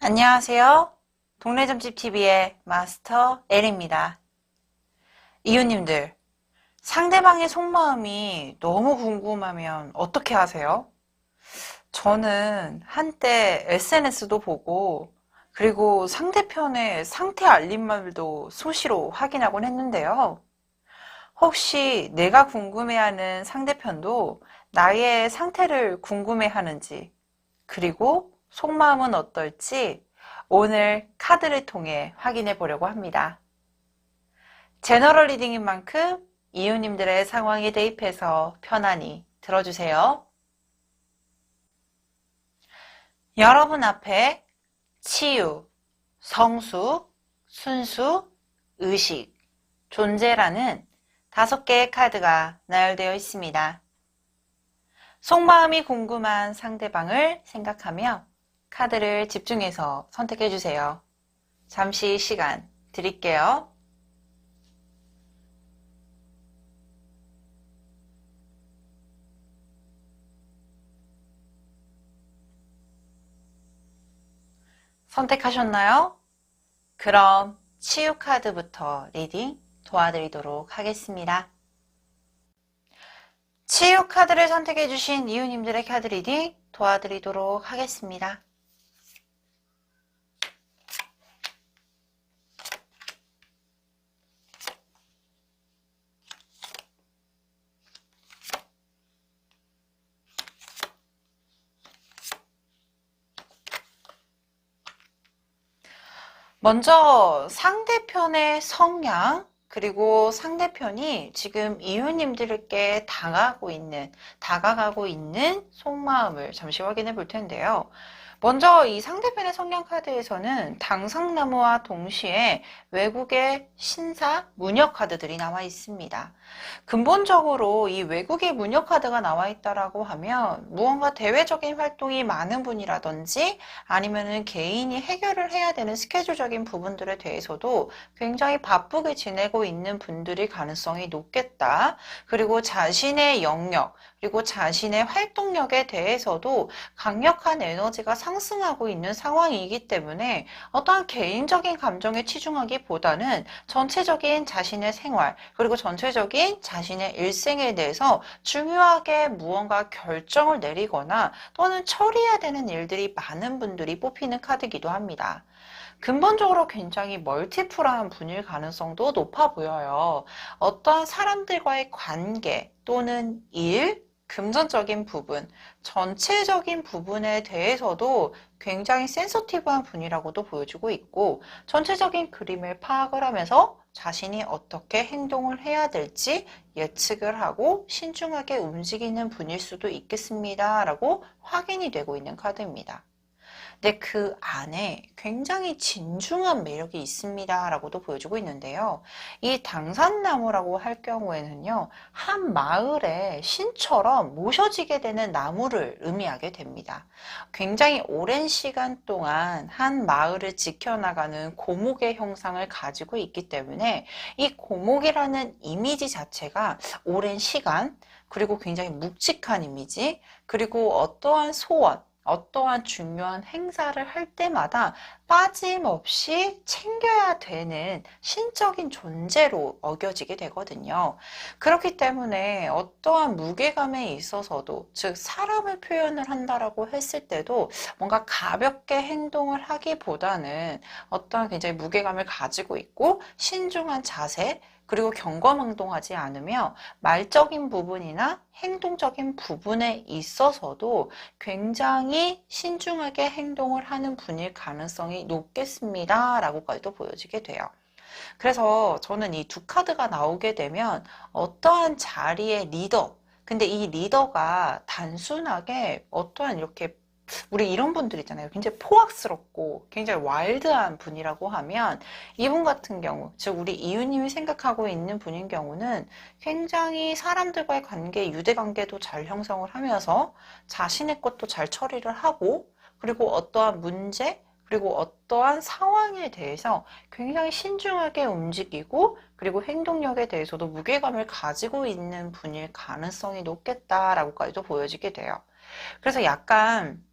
안녕하세요. 동네점집TV의 마스터 L입니다. 이웃님들, 상대방의 속마음이 너무 궁금하면 어떻게 하세요? 저는 한때 SNS도 보고 그리고 상대편의 상태 알림말도 수시로 확인하곤 했는데요. 혹시 내가 궁금해하는 상대편도 나의 상태를 궁금해하는지 그리고 속마음은 어떨지 오늘 카드를 통해 확인해 보려고 합니다. 제너럴 리딩인 만큼 이웃님들의 상황에 대입해서 편안히 들어주세요. 여러분 앞에 치유, 성수, 순수, 의식, 존재라는 5개의 카드가 나열되어 있습니다. 속마음이 궁금한 상대방을 생각하며 카드를 집중해서 선택해 주세요. 잠시 시간 드릴게요. 선택하셨나요? 그럼 치유 카드부터 리딩 도와드리도록 하겠습니다. 치유 카드를 선택해 주신 이웃님들의 카드 리딩 도와드리도록 하겠습니다. 먼저 상대편의 성향 그리고 상대편이 지금 이웃님들께 다가가고 있는 속마음을 잠시 확인해 볼 텐데요. 먼저 이 상대편의 성향 카드에서는 당상나무와 동시에 외국의 신사, 무녀 카드들이 나와 있습니다. 근본적으로 이 외국의 무녀 카드가 나와 있다라고 하면 무언가 대외적인 활동이 많은 분이라든지 아니면은 개인이 해결을 해야 되는 스케줄적인 부분들에 대해서도 굉장히 바쁘게 지내고 있는 분들일 가능성이 높겠다. 그리고 자신의 영역, 그리고 자신의 활동력에 대해서도 강력한 에너지가 상승하고 있는 상황이기 때문에 어떠한 개인적인 감정에 치중하기보다는 전체적인 자신의 생활, 그리고 전체적인 자신의 일생에 대해서 중요하게 무언가 결정을 내리거나 또는 처리해야 되는 일들이 많은 분들이 뽑히는 카드이기도 합니다. 근본적으로 굉장히 멀티플한 분일 가능성도 높아 보여요. 어떠한 사람들과의 관계 또는 일, 금전적인 부분, 전체적인 부분에 대해서도 굉장히 센서티브한 분이라고도 보여지고 있고 전체적인 그림을 파악을 하면서 자신이 어떻게 행동을 해야 될지 예측을 하고 신중하게 움직이는 분일 수도 있겠습니다. 라고 확인이 되고 있는 카드입니다. 근데 그 안에 굉장히 진중한 매력이 있습니다. 라고도 보여주고 있는데요. 이 당산나무라고 할 경우에는요. 한 마을의 신처럼 모셔지게 되는 나무를 의미하게 됩니다. 굉장히 오랜 시간 동안 한 마을을 지켜나가는 고목의 형상을 가지고 있기 때문에 이 고목이라는 이미지 자체가 오랜 시간 그리고 굉장히 묵직한 이미지 그리고 어떠한 소원 어떠한 중요한 행사를 할 때마다 빠짐없이 챙겨야 되는 신적인 존재로 어겨지게 되거든요. 그렇기 때문에 어떠한 무게감에 있어서도, 즉 사람을 표현을 한다라고 했을 때도 뭔가 가볍게 행동을 하기보다는 어떠한 굉장히 무게감을 가지고 있고 신중한 자세, 그리고 경거망동하지 않으며 말적인 부분이나 행동적인 부분에 있어서도 굉장히 신중하게 행동을 하는 분일 가능성이 높겠습니다. 라고까지도 보여지게 돼요. 그래서 저는 이 두 카드가 나오게 되면 어떠한 자리의 리더, 근데 이 리더가 단순하게 어떠한 이렇게 우리 이런 분들 있잖아요. 굉장히 포악스럽고 굉장히 와일드한 분이라고 하면 이분 같은 경우, 즉 우리 이웃님이 생각하고 있는 분인 경우는 굉장히 사람들과의 관계, 유대관계도 잘 형성을 하면서 자신의 것도 잘 처리를 하고 그리고 어떠한 문제, 그리고 어떠한 상황에 대해서 굉장히 신중하게 움직이고 그리고 행동력에 대해서도 무게감을 가지고 있는 분일 가능성이 높겠다라고까지도 보여지게 돼요. 그래서 약간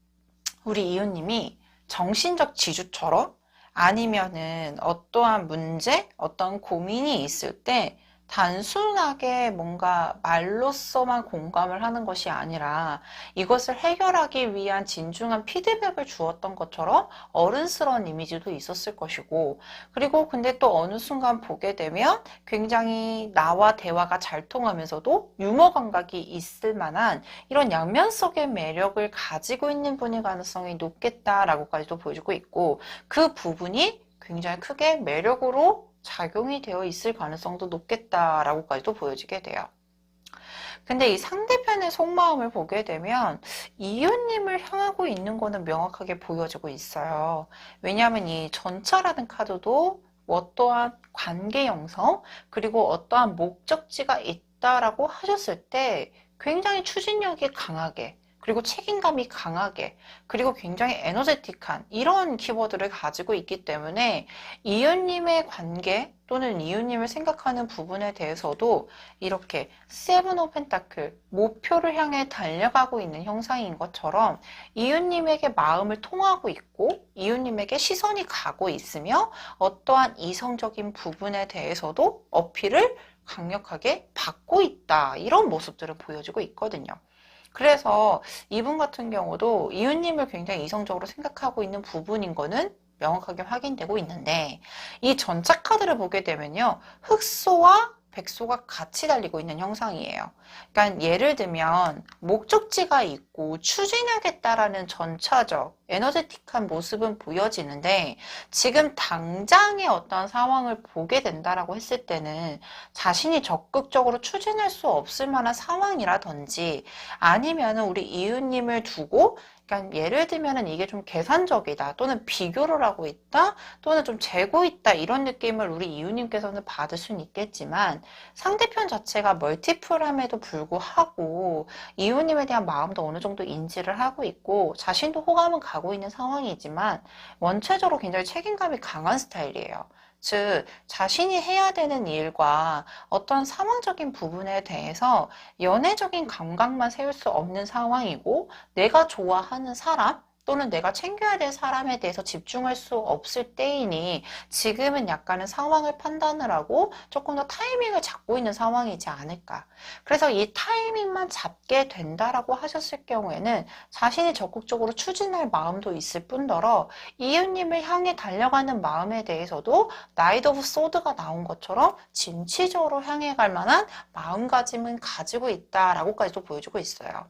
우리 이웃님이 정신적 지주처럼 아니면은 어떠한 문제, 어떤 고민이 있을 때 단순하게 뭔가 말로써만 공감을 하는 것이 아니라 이것을 해결하기 위한 진중한 피드백을 주었던 것처럼 어른스러운 이미지도 있었을 것이고, 그리고 근데 또 어느 순간 보게 되면 굉장히 나와 대화가 잘 통하면서도 유머 감각이 있을 만한 이런 양면성의 매력을 가지고 있는 분일 가능성이 높겠다라고까지도 보여주고 있고, 그 부분이 굉장히 크게 매력으로 작용이 되어 있을 가능성도 높겠다라고까지도 보여지게 돼요. 근데 이 상대편의 속마음을 보게 되면 이웃님을 향하고 있는 거는 명확하게 보여지고 있어요. 왜냐하면 이 전차라는 카드도 어떠한 관계 형성, 그리고 어떠한 목적지가 있다라고 하셨을 때 굉장히 추진력이 강하게, 그리고 책임감이 강하게, 그리고 굉장히 에너제틱한 이런 키워드를 가지고 있기 때문에 이웃님의 관계 또는 이웃님을 생각하는 부분에 대해서도 이렇게 세븐 오브 펜타클, 목표를 향해 달려가고 있는 형상인 것처럼 이웃님에게 마음을 통하고 있고 이웃님에게 시선이 가고 있으며 어떠한 이성적인 부분에 대해서도 어필을 강력하게 받고 있다, 이런 모습들을 보여주고 있거든요. 그래서 이분 같은 경우도 이웃님을 굉장히 이성적으로 생각하고 있는 부분인 거는 명확하게 확인되고 있는데, 이 전차 카드를 보게 되면요, 흑소와 백소가 같이 달리고 있는 형상이에요. 그러니까 예를 들면 목적지가 있고 추진하겠다라는 전차적 에너제틱한 모습은 보여지는데, 지금 당장의 어떤 상황을 보게 된다라고 했을 때는 자신이 적극적으로 추진할 수 없을 만한 상황이라든지, 아니면은 우리 이웃님을 두고, 그러니까 예를 들면은 이게 좀 계산적이다, 또는 비교를 하고 있다, 또는 좀 재고 있다, 이런 느낌을 우리 이웃님께서는 받을 수는 있겠지만, 상대편 자체가 멀티플함에도 불구하고 이웃님에 대한 마음도 어느 정도 인지를 하고 있고 자신도 호감은 가고 있는 상황이지만 원체적으로 굉장히 책임감이 강한 스타일이에요. 즉, 자신이 해야 되는 일과 어떤 상황적인 부분에 대해서 연애적인 감각만 세울 수 없는 상황이고, 내가 좋아하는 사람 또는 내가 챙겨야 될 사람에 대해서 집중할 수 없을 때이니 지금은 약간은 상황을 판단을 하고 조금 더 타이밍을 잡고 있는 상황이지 않을까. 그래서 이 타이밍만 잡게 된다라고 하셨을 경우에는 자신이 적극적으로 추진할 마음도 있을 뿐더러 이웃님을 향해 달려가는 마음에 대해서도 나이트 오브 소드가 나온 것처럼 진취적으로 향해 갈 만한 마음가짐은 가지고 있다라고까지도 보여주고 있어요.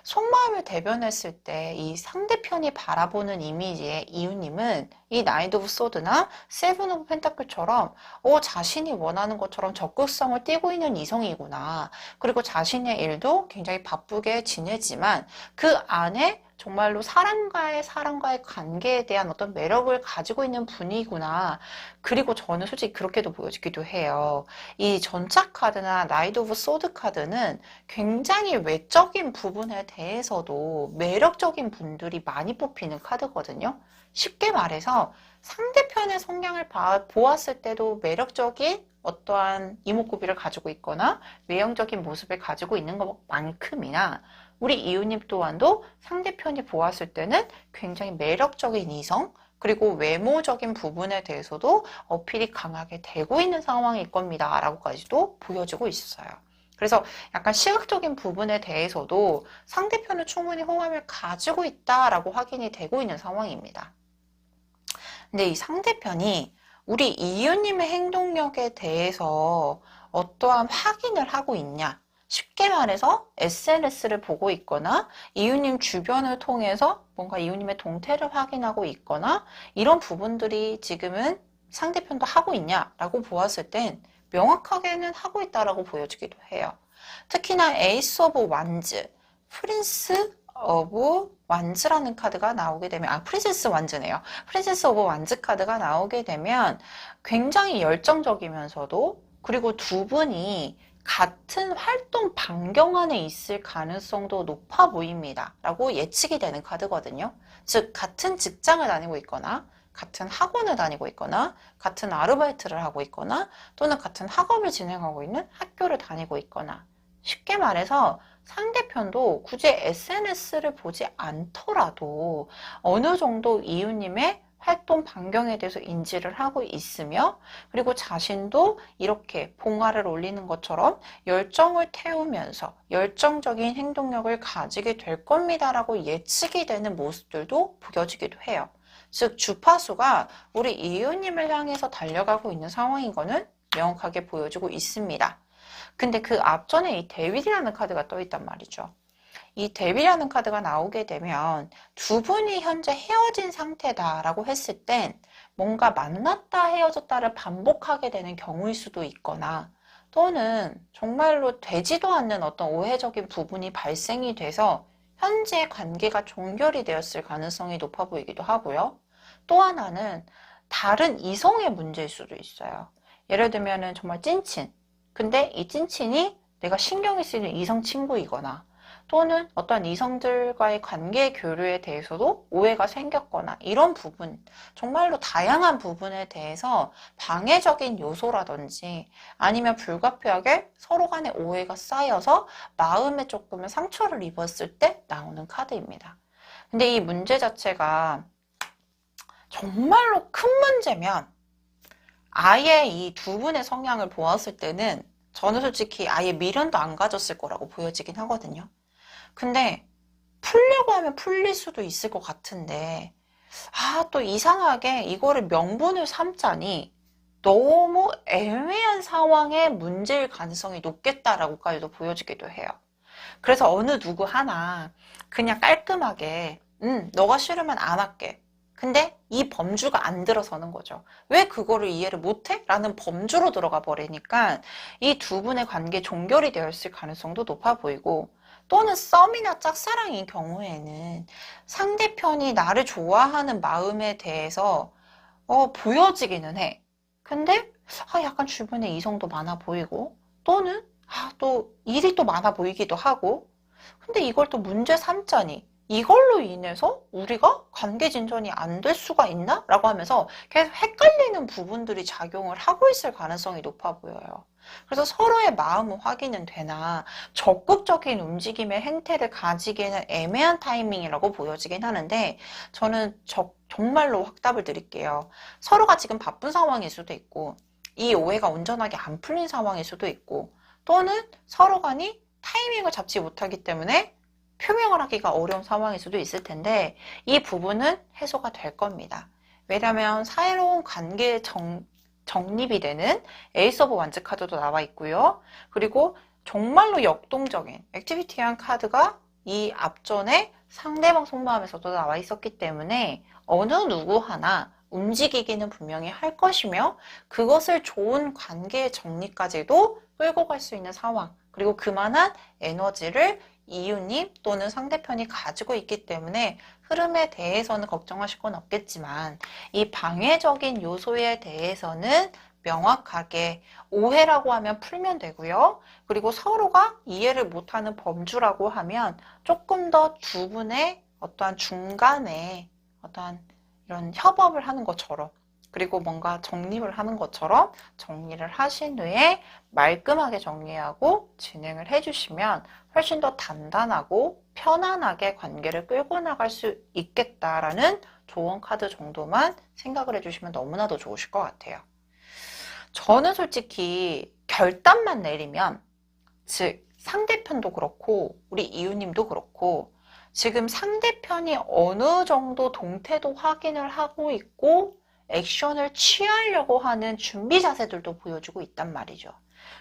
속마음을 대변했을 때 이 상대편이 바라보는 이미지의 이웃님은 이 나이트 오브 소드나 세븐 오브 펜타클처럼 자신이 원하는 것처럼 적극성을 띠고 있는 이성이구나. 그리고 자신의 일도 굉장히 바쁘게 지내지만 그 안에 정말로 사람과의 관계에 대한 어떤 매력을 가지고 있는 분이구나. 그리고 저는 솔직히 그렇게도 보여지기도 해요. 이 전차 카드나 나이트 오브 소드 카드는 굉장히 외적인 부분에 대해서도 매력적인 분들이 많이 뽑히는 카드거든요. 쉽게 말해서 상대편의 성향을 보았을 때도 매력적인 어떠한 이목구비를 가지고 있거나 외형적인 모습을 가지고 있는 것만큼이나 우리 이웃님 또한도 상대편이 보았을 때는 굉장히 매력적인 이성, 그리고 외모적인 부분에 대해서도 어필이 강하게 되고 있는 상황일 겁니다 라고까지도 보여지고 있어요. 그래서 약간 시각적인 부분에 대해서도 상대편은 충분히 호감을 가지고 있다라고 확인이 되고 있는 상황입니다. 근데 이 상대편이 우리 이웃님의 행동력에 대해서 어떠한 확인을 하고 있냐? 쉽게 말해서 SNS를 보고 있거나 이웃님 주변을 통해서 뭔가 이웃님의 동태를 확인하고 있거나 이런 부분들이 지금은 상대편도 하고 있냐라고 보았을 땐 명확하게는 하고 있다라고 보여지기도 해요. 특히나 에이스 오브 완즈, 프린스 오브 완즈라는 카드가 나오게 되면, 프린세스 완즈네요. 프린세스 오브 완즈 카드가 나오게 되면 굉장히 열정적이면서도, 그리고 두 분이 같은 활동 반경 안에 있을 가능성도 높아 보입니다 라고 예측이 되는 카드거든요. 즉 같은 직장을 다니고 있거나 같은 학원을 다니고 있거나 같은 아르바이트를 하고 있거나 또는 같은 학업을 진행하고 있는 학교를 다니고 있거나, 쉽게 말해서 상대편도 굳이 SNS를 보지 않더라도 어느 정도 이유님의 활동 반경에 대해서 인지를 하고 있으며, 그리고 자신도 이렇게 봉화를 올리는 것처럼 열정을 태우면서 열정적인 행동력을 가지게 될 겁니다라고 예측이 되는 모습들도 보여지기도 해요. 즉 주파수가 우리 이유님을 향해서 달려가고 있는 상황인 거는 명확하게 보여지고 있습니다. 근데 그 앞전에 이 데빌이라는 카드가 떠 있단 말이죠. 이 데빌이라는 카드가 나오게 되면 두 분이 현재 헤어진 상태다라고 했을 땐 뭔가 만났다 헤어졌다를 반복하게 되는 경우일 수도 있거나, 또는 정말로 되지도 않는 어떤 오해적인 부분이 발생이 돼서 현재 관계가 종결이 되었을 가능성이 높아 보이기도 하고요. 또 하나는 다른 이성의 문제일 수도 있어요. 예를 들면은 정말 찐친. 근데 이 찐친이 내가 신경이 쓰이는 이성 친구이거나, 또는 어떤 이성들과의 관계 교류에 대해서도 오해가 생겼거나, 이런 부분, 정말로 다양한 부분에 대해서 방해적인 요소라든지 아니면 불가피하게 서로 간의 오해가 쌓여서 마음에 조금은 상처를 입었을 때 나오는 카드입니다. 근데 이 문제 자체가 정말로 큰 문제면 아예 이 두 분의 성향을 보았을 때는 저는 솔직히 아예 미련도 안 가졌을 거라고 보여지긴 하거든요. 근데 풀려고 하면 풀릴 수도 있을 것 같은데, 또 이상하게 이거를 명분을 삼자니 너무 애매한 상황의 문제일 가능성이 높겠다라고까지도 보여지기도 해요. 그래서 어느 누구 하나 그냥 깔끔하게 너가 싫으면 안 할게. 근데 이 범주가 안 들어서는 거죠. 왜 그거를 이해를 못해? 라는 범주로 들어가 버리니까 이 두 분의 관계 종결이 되었을 가능성도 높아 보이고, 또는 썸이나 짝사랑인 경우에는 상대편이 나를 좋아하는 마음에 대해서 보여지기는 해. 근데 약간 주변에 이성도 많아 보이고, 또는 또 일이 또 많아 보이기도 하고, 근데 이걸 또 문제 삼자니 이걸로 인해서 우리가 관계 진전이 안 될 수가 있나? 라고 하면서 계속 헷갈리는 부분들이 작용을 하고 있을 가능성이 높아 보여요. 그래서 서로의 마음은 확인은 되나 적극적인 움직임의 행태를 가지기에는 애매한 타이밍이라고 보여지긴 하는데, 저는 정말로 확답을 드릴게요. 서로가 지금 바쁜 상황일 수도 있고, 이 오해가 온전하게 안 풀린 상황일 수도 있고, 또는 서로 간이 타이밍을 잡지 못하기 때문에 표명을 하기가 어려운 상황일 수도 있을 텐데, 이 부분은 해소가 될 겁니다. 왜냐하면 사이로운 관계의 정립이 되는 에이스 오브 완즈 카드도 나와 있고요. 그리고 정말로 역동적인 액티비티한 카드가 이 앞전에 상대방 속마음에서도 나와 있었기 때문에 어느 누구 하나 움직이기는 분명히 할 것이며, 그것을 좋은 관계의 정리까지도 끌고 갈 수 있는 상황, 그리고 그만한 에너지를 이유님 또는 상대편이 가지고 있기 때문에 흐름에 대해서는 걱정하실 건 없겠지만, 이 방해적인 요소에 대해서는 명확하게 오해라고 하면 풀면 되고요. 그리고 서로가 이해를 못하는 범주라고 하면 조금 더 두 분의 어떠한 중간에 어떠한 이런 협업을 하는 것처럼, 그리고 뭔가 정립을 하는 것처럼 정리를 하신 후에 말끔하게 정리하고 진행을 해주시면 훨씬 더 단단하고 편안하게 관계를 끌고 나갈 수 있겠다라는 조언 카드 정도만 생각을 해주시면 너무나도 좋으실 것 같아요. 저는 솔직히 결단만 내리면, 즉 상대편도 그렇고 우리 이유님도 그렇고 지금 상대편이 어느 정도 동태도 확인을 하고 있고 액션을 취하려고 하는 준비 자세들도 보여주고 있단 말이죠.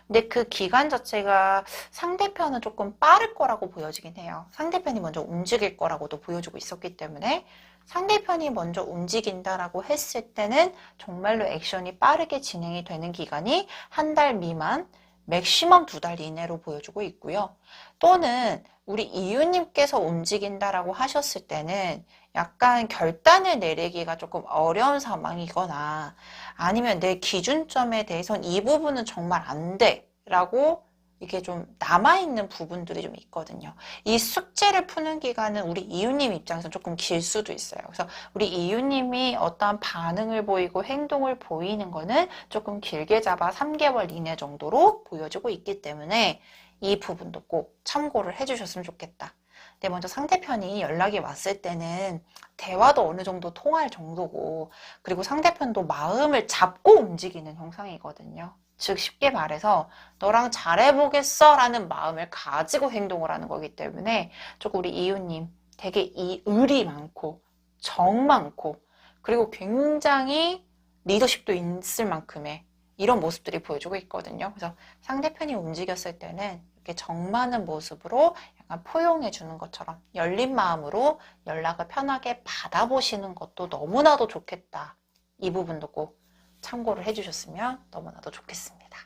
근데 그 기간 자체가 상대편은 조금 빠를 거라고 보여지긴 해요. 상대편이 먼저 움직일 거라고도 보여주고 있었기 때문에, 상대편이 먼저 움직인다라고 했을 때는 정말로 액션이 빠르게 진행이 되는 기간이 한 달 미만, 맥시멈 2달 이내로 보여주고 있고요. 또는 우리 이유님께서 움직인다라고 하셨을 때는 약간 결단을 내리기가 조금 어려운 상황이거나, 아니면 내 기준점에 대해선 이 부분은 정말 안 돼 라고 이게 좀 남아있는 부분들이 좀 있거든요. 이 숙제를 푸는 기간은 우리 이유님 입장에서 조금 길 수도 있어요. 그래서 우리 이유님이 어떠한 반응을 보이고 행동을 보이는 거는 조금 길게 잡아 3개월 이내 정도로 보여지고 있기 때문에, 이 부분도 꼭 참고를 해주셨으면 좋겠다. 근데 먼저 상대편이 연락이 왔을 때는 대화도 어느 정도 통할 정도고, 그리고 상대편도 마음을 잡고 움직이는 형상이거든요. 즉 쉽게 말해서 너랑 잘해보겠어 라는 마음을 가지고 행동을 하는 거기 때문에 조금 우리 이웃님 되게 이 의리 많고 정 많고 그리고 굉장히 리더십도 있을 만큼의 이런 모습들이 보여주고 있거든요. 그래서 상대편이 움직였을 때는 이렇게 정 많은 모습으로 약간 포용해 주는 것처럼 열린 마음으로 연락을 편하게 받아보시는 것도 너무나도 좋겠다. 이 부분도 꼭 참고를 해주셨으면 너무나도 좋겠습니다.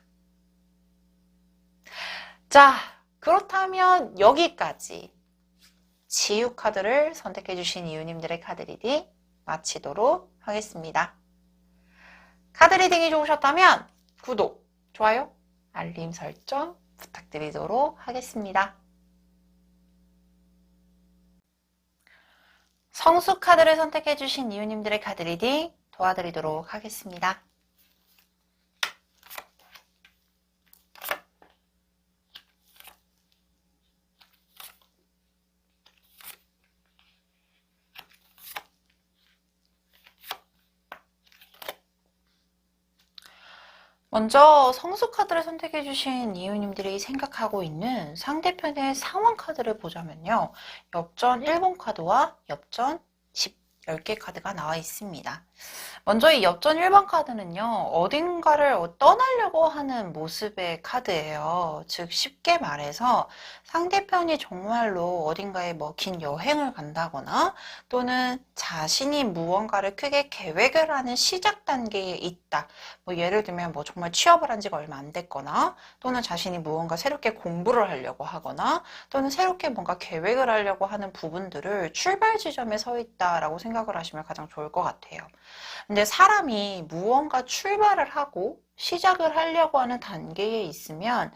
자, 그렇다면 여기까지 지우 카드를 선택해 주신 이웃님들의 카드 리딩 마치도록 하겠습니다. 카드 리딩이 좋으셨다면 구독, 좋아요, 알림 설정 부탁드리도록 하겠습니다. 성수 카드를 선택해 주신 이웃님들의 카드 리딩 도와드리도록 하겠습니다. 먼저 성수 카드를 선택해 주신 이웃님들이 생각하고 있는 상대편의 상황 카드를 보자면요. 엽전 1번 카드와 엽전 10개 카드가 나와 있습니다. 먼저 이 엽전 1번 카드는요. 어딘가를 떠나려고 하는 모습의 카드예요. 즉 쉽게 말해서 상대편이 정말로 어딘가에 뭐 긴 여행을 간다거나 또는 자신이 무언가를 크게 계획을 하는 시작 단계에 있다. 뭐 예를 들면 뭐 정말 취업을 한 지가 얼마 안 됐거나 또는 자신이 무언가 새롭게 공부를 하려고 하거나 또는 새롭게 뭔가 계획을 하려고 하는 부분들을 출발 지점에 서 있다라고 생각을 하시면 가장 좋을 것 같아요. 근데 사람이 무언가 출발을 하고 시작을 하려고 하는 단계에 있으면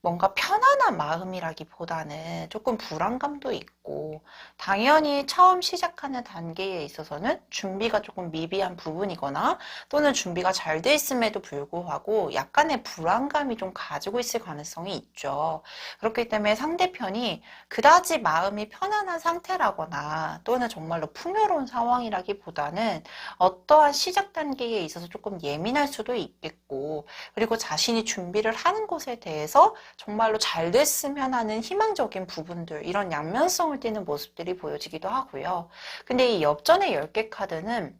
뭔가 편안한 마음이라기보다는 조금 불안감도 있고 당연히 처음 시작하는 단계에 있어서는 준비가 조금 미비한 부분이거나 또는 준비가 잘 돼 있음에도 불구하고 약간의 불안감이 좀 가지고 있을 가능성이 있죠. 그렇기 때문에 상대편이 그다지 마음이 편안한 상태라거나 또는 정말로 풍요로운 상황이라기보다는 어떠한 시작 단계에 있어서 조금 예민할 수도 있겠고 그리고 자신이 준비를 하는 것에 대해서 정말로 잘 됐으면 하는 희망적인 부분들 이런 양면성을 띠는 모습들이 보여지기도 하고요. 근데 이 엽전의 10개 카드는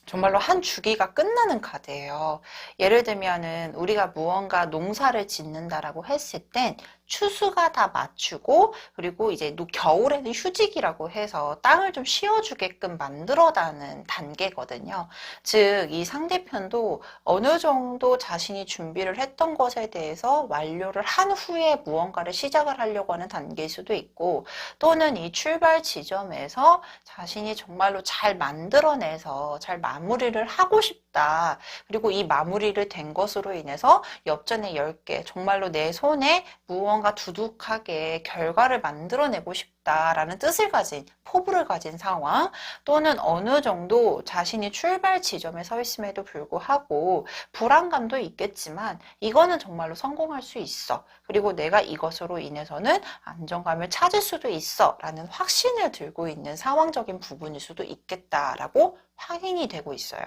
정말로 한 주기가 끝나는 카드예요. 예를 들면은 우리가 무언가 농사를 짓는다라고 했을 땐 추수가 다 맞추고 그리고 이제 겨울에는 휴직이라고 해서 땅을 좀 쉬어주게끔 만들어가는 단계거든요. 즉 이 상대편도 어느 정도 자신이 준비를 했던 것에 대해서 완료를 한 후에 무언가를 시작을 하려고 하는 단계일 수도 있고 또는 이 출발 지점에서 자신이 정말로 잘 만들어내서 잘 마무리를 하고 싶다. 그리고 이 마무리를 된 것으로 인해서 엽전의 10개 정말로 내 손에 무언가 두둑하게 결과를 만들어내고 싶다라는 뜻을 가진 포부를 가진 상황 또는 어느 정도 자신이 출발 지점에 서 있음에도 불구하고 불안감도 있겠지만 이거는 정말로 성공할 수 있어. 그리고 내가 이것으로 인해서는 안정감을 찾을 수도 있어 라는 확신을 들고 있는 상황적인 부분일 수도 있겠다라고 확인이 되고 있어요.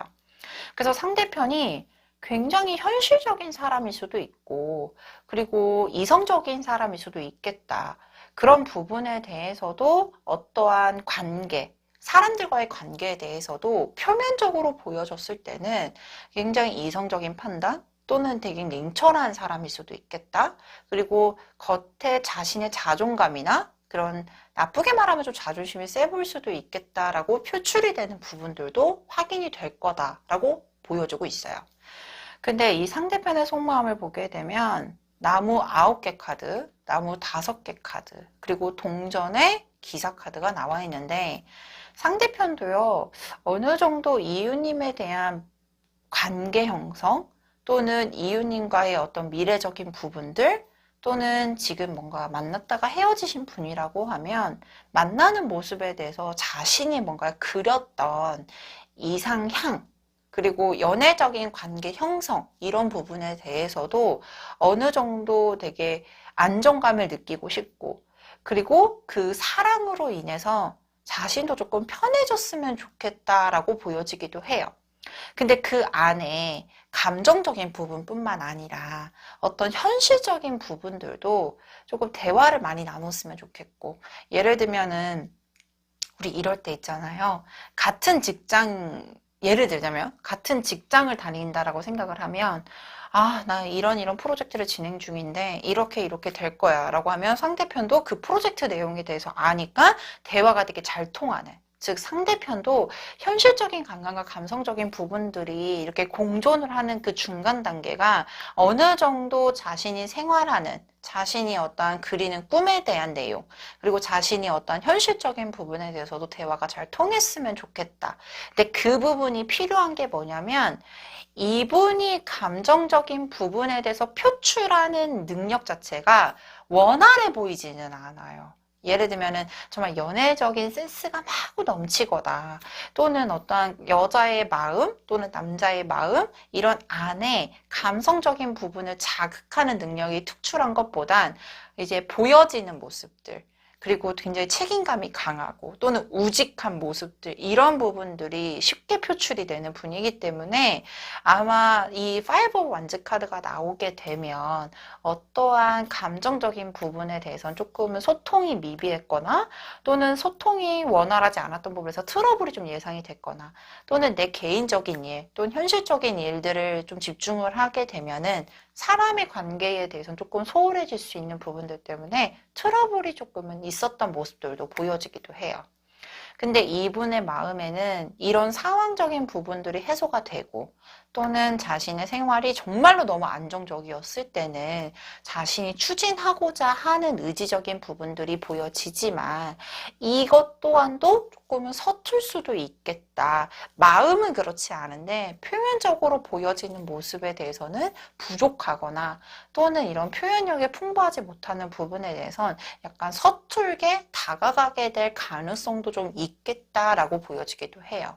그래서 상대편이 굉장히 현실적인 사람일 수도 있고 그리고 이성적인 사람일 수도 있겠다. 그런 부분에 대해서도 어떠한 관계, 사람들과의 관계에 대해서도 표면적으로 보여졌을 때는 굉장히 이성적인 판단 또는 되게 냉철한 사람일 수도 있겠다. 그리고 겉에 자신의 자존감이나 그런 나쁘게 말하면 좀 자존심이 세 보일 수도 있겠다라고 표출이 되는 부분들도 확인이 될 거다라고 보여주고 있어요. 근데 이 상대편의 속마음을 보게 되면 나무 9개 카드, 나무 5개 카드, 그리고 동전의 기사 카드가 나와 있는데 상대편도요, 어느 정도 이웃님에 대한 관계 형성 또는 이웃님과의 어떤 미래적인 부분들 또는 지금 뭔가 만났다가 헤어지신 분이라고 하면 만나는 모습에 대해서 자신이 뭔가 그렸던 이상향 그리고 연애적인 관계 형성 이런 부분에 대해서도 어느 정도 되게 안정감을 느끼고 싶고 그리고 그 사랑으로 인해서 자신도 조금 편해졌으면 좋겠다라고 보여지기도 해요. 근데 그 안에 감정적인 부분뿐만 아니라 어떤 현실적인 부분들도 조금 대화를 많이 나눴으면 좋겠고 예를 들면은 우리 이럴 때 있잖아요. 예를 들자면 같은 직장을 다닌다라고 생각을 하면 나 이런 프로젝트를 진행 중인데 이렇게 될 거야 라고 하면 상대편도 그 프로젝트 내용에 대해서 아니까 대화가 되게 잘 통하는 즉 상대편도 현실적인 감각과 감성적인 부분들이 이렇게 공존을 하는 그 중간 단계가 어느 정도 자신이 생활하는 자신이 어떠한 그리는 꿈에 대한 내용 그리고 자신이 어떠한 현실적인 부분에 대해서도 대화가 잘 통했으면 좋겠다. 근데 그 부분이 필요한 게 뭐냐면 이분이 감정적인 부분에 대해서 표출하는 능력 자체가 원활해 보이지는 않아요. 예를 들면은 정말 연애적인 센스가 막 넘치거나 또는 어떠한 여자의 마음 또는 남자의 마음 이런 안에 감성적인 부분을 자극하는 능력이 특출한 것보단 이제 보여지는 모습들 그리고 굉장히 책임감이 강하고 또는 우직한 모습들 이런 부분들이 쉽게 표출이 되는 분이기 때문에 아마 이 파이브 오브 완즈 카드가 나오게 되면 어떠한 감정적인 부분에 대해서는 조금은 소통이 미비했거나 또는 소통이 원활하지 않았던 부분에서 트러블이 좀 예상이 됐거나 또는 내 개인적인 일 또는 현실적인 일들을 좀 집중을 하게 되면은 사람의 관계에 대해서는 조금 소홀해질 수 있는 부분들 때문에 트러블이 조금은 있었던 모습들도 보여지기도 해요. 근데 이분의 마음에는 이런 상황적인 부분들이 해소가 되고 또는 자신의 생활이 정말로 너무 안정적이었을 때는 자신이 추진하고자 하는 의지적인 부분들이 보여지지만 이것 또한도 조금은 서툴 수도 있겠다. 마음은 그렇지 않은데 표면적으로 보여지는 모습에 대해서는 부족하거나 또는 이런 표현력이 풍부하지 못하는 부분에 대해서는 약간 서툴게 다가가게 될 가능성도 좀 있겠다라고 보여지기도 해요.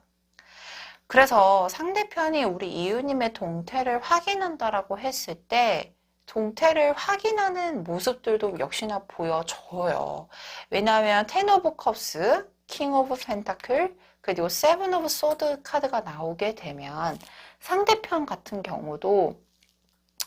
그래서 상대편이 우리 이유님의 동태를 확인한다라고 했을 때 동태를 확인하는 모습들도 역시나 보여져요. 왜냐하면 텐 오브 컵스, 킹 오브 펜타클, 그리고 세븐 오브 소드 카드가 나오게 되면 상대편 같은 경우도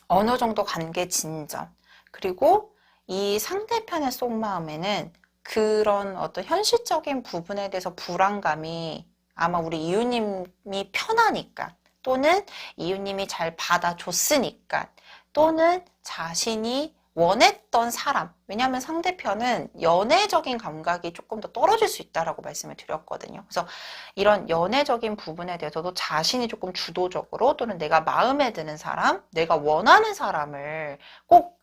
어느 정도 관계 진전, 그리고 이 상대편의 속마음에는 그런 어떤 현실적인 부분에 대해서 불안감이 아마 우리 이유님이 편하니까 또는 이유님이 잘 받아줬으니까 또는 자신이 원했던 사람 왜냐하면 상대편은 연애적인 감각이 조금 더 떨어질 수 있다라고 말씀을 드렸거든요. 그래서 이런 연애적인 부분에 대해서도 자신이 조금 주도적으로 또는 내가 마음에 드는 사람 내가 원하는 사람을 꼭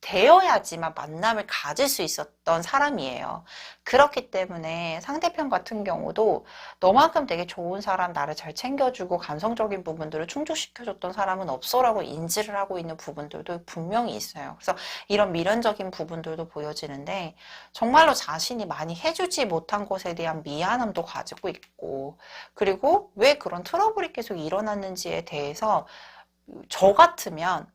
되어야지만 만남을 가질 수 있었던 사람이에요. 그렇기 때문에 상대편 같은 경우도 너만큼 되게 좋은 사람 나를 잘 챙겨주고 감성적인 부분들을 충족시켜줬던 사람은 없어라고 인지를 하고 있는 부분들도 분명히 있어요. 그래서 이런 미련적인 부분들도 보여지는데 정말로 자신이 많이 해주지 못한 것에 대한 미안함도 가지고 있고 그리고 왜 그런 트러블이 계속 일어났는지에 대해서 저 같으면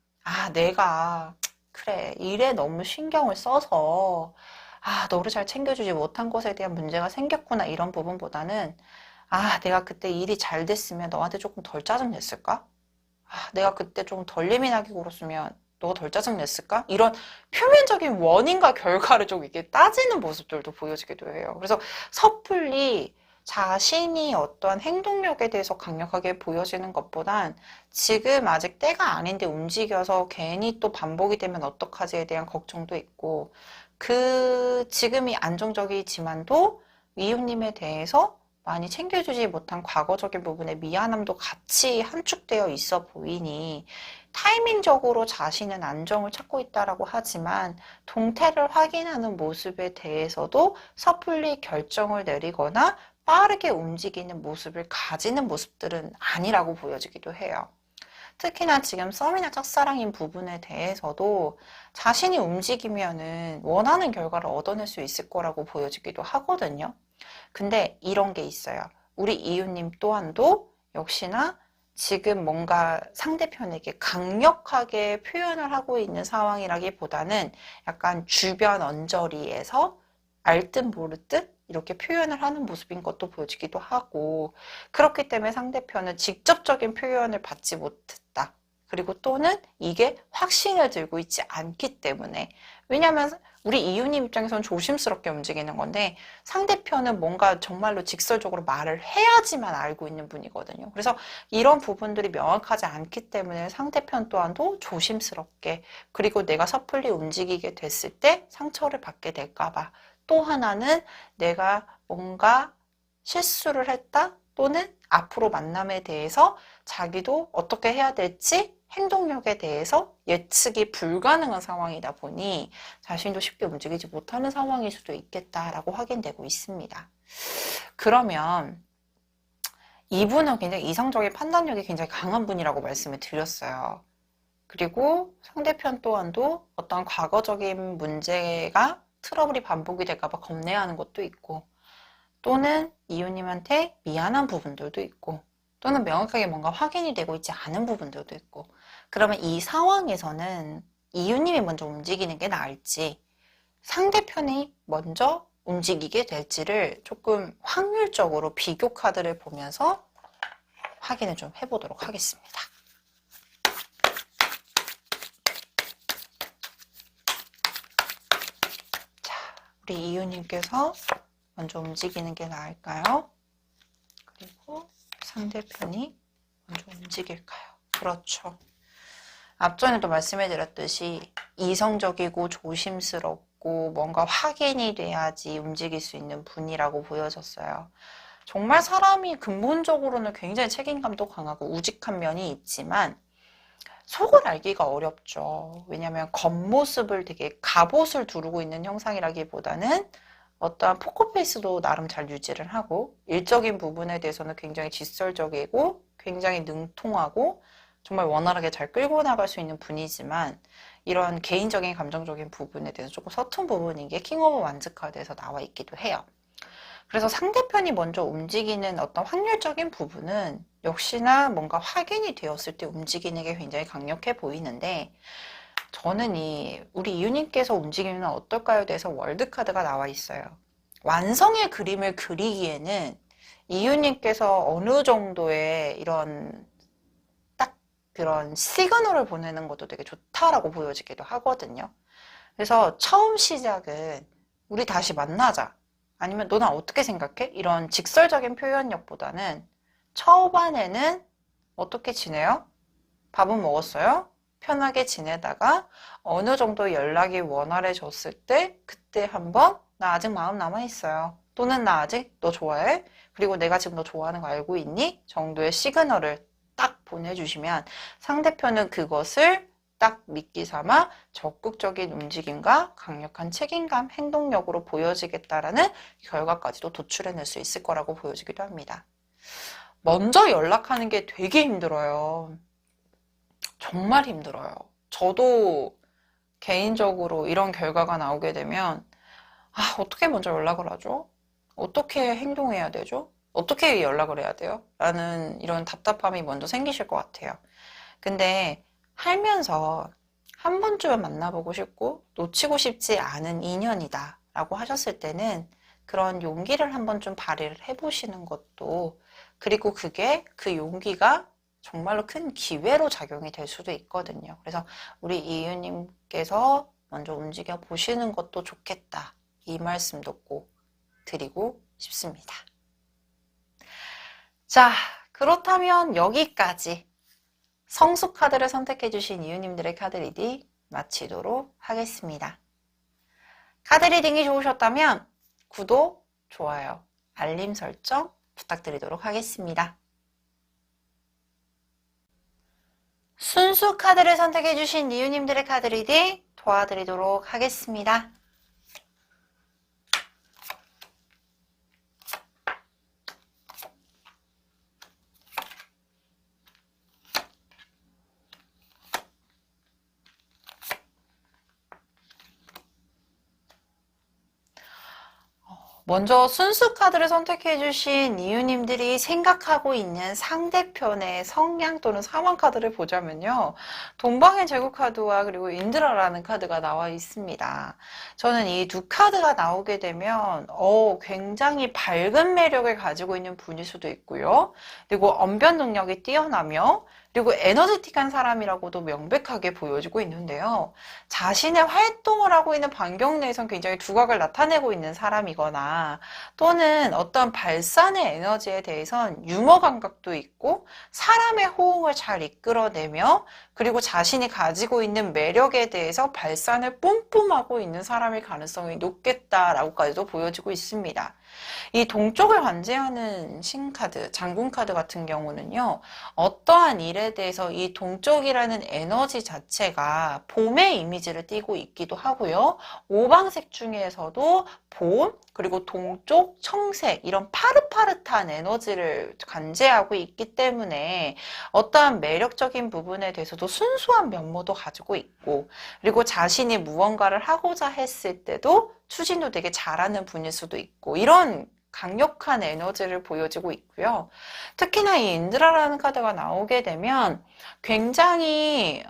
내가 그래, 일에 너무 신경을 써서, 너를 잘 챙겨주지 못한 것에 대한 문제가 생겼구나, 이런 부분보다는, 내가 그때 일이 잘 됐으면 너한테 조금 덜 짜증냈을까? 내가 그때 좀 덜 예민하게 굴었으면 너가 덜 짜증냈을까? 이런 표면적인 원인과 결과를 좀 이렇게 따지는 모습들도 보여지기도 해요. 그래서 섣불리 자신이 어떠한 행동력에 대해서 강력하게 보여지는 것보단 지금 아직 때가 아닌데 움직여서 괜히 또 반복이 되면 어떡하지에 대한 걱정도 있고 지금이 안정적이지만도 이웃님에 대해서 많이 챙겨주지 못한 과거적인 부분에 미안함도 같이 함축되어 있어 보이니 타이밍적으로 자신은 안정을 찾고 있다라고 하지만 동태를 확인하는 모습에 대해서도 섣불리 결정을 내리거나 빠르게 움직이는 모습을 가지는 모습들은 아니라고 보여지기도 해요. 특히나 지금 썸이나 짝사랑인 부분에 대해서도 자신이 움직이면은 원하는 결과를 얻어낼 수 있을 거라고 보여지기도 하거든요. 근데 이런 게 있어요. 우리 이웃님 또한도 역시나 지금 뭔가 상대편에게 강력하게 표현을 하고 있는 상황이라기보다는 약간 주변 언저리에서 알듯 모르듯 이렇게 표현을 하는 모습인 것도 보여지기도 하고, 그렇기 때문에 상대편은 직접적인 표현을 받지 못했다. 그리고 또는 이게 확신을 들고 있지 않기 때문에, 왜냐하면 우리 이유님 입장에서는 조심스럽게 움직이는 건데 상대편은 뭔가 정말로 직설적으로 말을 해야지만 알고 있는 분이거든요. 그래서 이런 부분들이 명확하지 않기 때문에 상대편 또한도 조심스럽게, 그리고 내가 섣불리 움직이게 됐을 때 상처를 받게 될까 봐, 또 하나는 내가 뭔가 실수를 했다 또는 앞으로 만남에 대해서 자기도 어떻게 해야 될지 행동력에 대해서 예측이 불가능한 상황이다 보니 자신도 쉽게 움직이지 못하는 상황일 수도 있겠다라고 확인되고 있습니다. 그러면 이분은 굉장히 이성적인 판단력이 굉장히 강한 분이라고 말씀을 드렸어요. 그리고 상대편 또한도 어떤 과거적인 문제가 트러블이 반복이 될까봐 겁내하는 것도 있고, 또는 이유님한테 미안한 부분들도 있고, 또는 명확하게 뭔가 확인이 되고 있지 않은 부분들도 있고, 그러면 이 상황에서는 이유님이 먼저 움직이는 게 나을지 상대편이 먼저 움직이게 될지를 조금 확률적으로 비교 카드를 보면서 확인을 좀 해보도록 하겠습니다. 자, 우리 이유님께서 먼저 움직이는 게 나을까요? 그리고 상대편이 먼저 움직일까요? 그렇죠. 앞전에도 말씀해드렸듯이 이성적이고 조심스럽고 뭔가 확인이 돼야지 움직일 수 있는 분이라고 보여졌어요. 정말 사람이 근본적으로는 굉장히 책임감도 강하고 우직한 면이 있지만 속을 알기가 어렵죠. 왜냐하면 겉모습을 되게 갑옷을 두르고 있는 형상이라기보다는 어떠한 포커페이스도 나름 잘 유지를 하고 일적인 부분에 대해서는 굉장히 직설적이고 굉장히 능통하고 정말 원활하게 잘 끌고 나갈 수 있는 분이지만 이런 개인적인 감정적인 부분에 대해서 조금 서툰 부분인 게 킹 오브 완즈 카드에서 나와 있기도 해요. 그래서 상대편이 먼저 움직이는 어떤 확률적인 부분은 역시나 뭔가 확인이 되었을 때 움직이는 게 굉장히 강력해 보이는데, 저는 우리 이유님께서 움직이면 어떨까요? 대해서 월드카드가 나와 있어요. 완성의 그림을 그리기에는 이유님께서 어느 정도의 이런 딱 그런 시그널을 보내는 것도 되게 좋다라고 보여지기도 하거든요. 그래서 처음 시작은 우리 다시 만나자, 아니면 너는 어떻게 생각해? 이런 직설적인 표현력보다는 초반에는 어떻게 지내요? 밥은 먹었어요? 편하게 지내다가 어느 정도 연락이 원활해졌을 때 그때 한번 나 아직 마음 남아있어요. 또는 나 아직 너 좋아해? 그리고 내가 지금 너 좋아하는 거 알고 있니? 정도의 시그널을 딱 보내주시면 상대편은 그것을 딱 미끼 삼아 적극적인 움직임과 강력한 책임감, 행동력으로 보여지겠다라는 결과까지도 도출해낼 수 있을 거라고 보여지기도 합니다. 먼저 연락하는 게 되게 힘들어요. 정말 힘들어요. 저도 개인적으로 이런 결과가 나오게 되면 어떻게 먼저 연락을 하죠? 어떻게 행동해야 되죠? 어떻게 연락을 해야 돼요? 라는 이런 답답함이 먼저 생기실 것 같아요. 근데 살면서 한 번쯤은 만나보고 싶고 놓치고 싶지 않은 인연이다 라고 하셨을 때는 그런 용기를 한 번쯤 발휘를 해보시는 것도, 그리고 그게 그 용기가 정말로 큰 기회로 작용이 될 수도 있거든요. 그래서 우리 이유님께서 먼저 움직여 보시는 것도 좋겠다, 이 말씀도 꼭 드리고 싶습니다. 자, 그렇다면 여기까지 성수 카드를 선택해주신 이유님들의 카드 리딩 마치도록 하겠습니다. 카드 리딩이 좋으셨다면 구독, 좋아요, 알림 설정 부탁드리도록 하겠습니다. 순수 카드를 선택해주신 이유님들의 카드 리딩 도와드리도록 하겠습니다. 먼저 순수 카드를 선택해 주신 이유님들이 생각하고 있는 상대편의 성향 또는 상황 카드를 보자면요. 동방의 제국 카드와 그리고 인드라라는 카드가 나와 있습니다. 저는 이 두 카드가 나오게 되면 굉장히 밝은 매력을 가지고 있는 분일 수도 있고요. 그리고 언변 능력이 뛰어나며 그리고 에너지틱한 사람이라고도 명백하게 보여지고 있는데요. 자신의 활동을 하고 있는 반경 내에선 굉장히 두각을 나타내고 있는 사람이거나 또는 어떤 발산의 에너지에 대해선 유머 감각도 있고 사람의 호응을 잘 이끌어내며 그리고 자신이 가지고 있는 매력에 대해서 발산을 뿜뿜하고 있는 사람일 가능성이 높겠다라고까지도 보여지고 있습니다. 이 동쪽을 관제하는 신카드, 장군카드 같은 경우는요. 어떠한 일에 대해서 이 동쪽이라는 에너지 자체가 봄의 이미지를 띠고 있기도 하고요. 오방색 중에서도 봄, 그리고 동쪽, 청색 이런 파릇파릇한 에너지를 관제하고 있기 때문에 어떠한 매력적인 부분에 대해서도 순수한 면모도 가지고 있고 그리고 자신이 무언가를 하고자 했을 때도 추진도 되게 잘하는 분일 수도 있고 이런 강력한 에너지를 보여지고 있고요. 특히나 이 인드라라는 카드가 나오게 되면 굉장히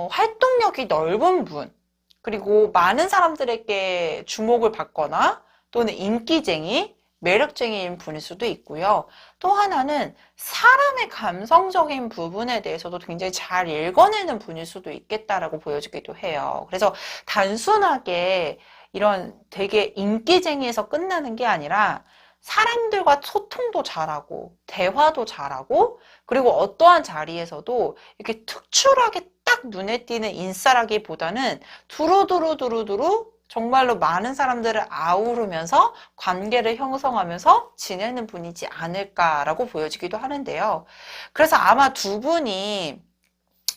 활동력이 넓은 분 그리고 많은 사람들에게 주목을 받거나 또는 인기쟁이, 매력쟁이인 분일 수도 있고요. 또 하나는 사람의 감성적인 부분에 대해서도 굉장히 잘 읽어내는 분일 수도 있겠다라고 보여지기도 해요. 그래서 단순하게 이런 되게 인기쟁이에서 끝나는 게 아니라 사람들과 소통도 잘하고 대화도 잘하고 그리고 어떠한 자리에서도 이렇게 특출하게 딱 눈에 띄는 인싸라기보다는 두루두루 정말로 많은 사람들을 아우르면서 관계를 형성하면서 지내는 분이지 않을까라고 보여지기도 하는데요. 그래서 아마 두 분이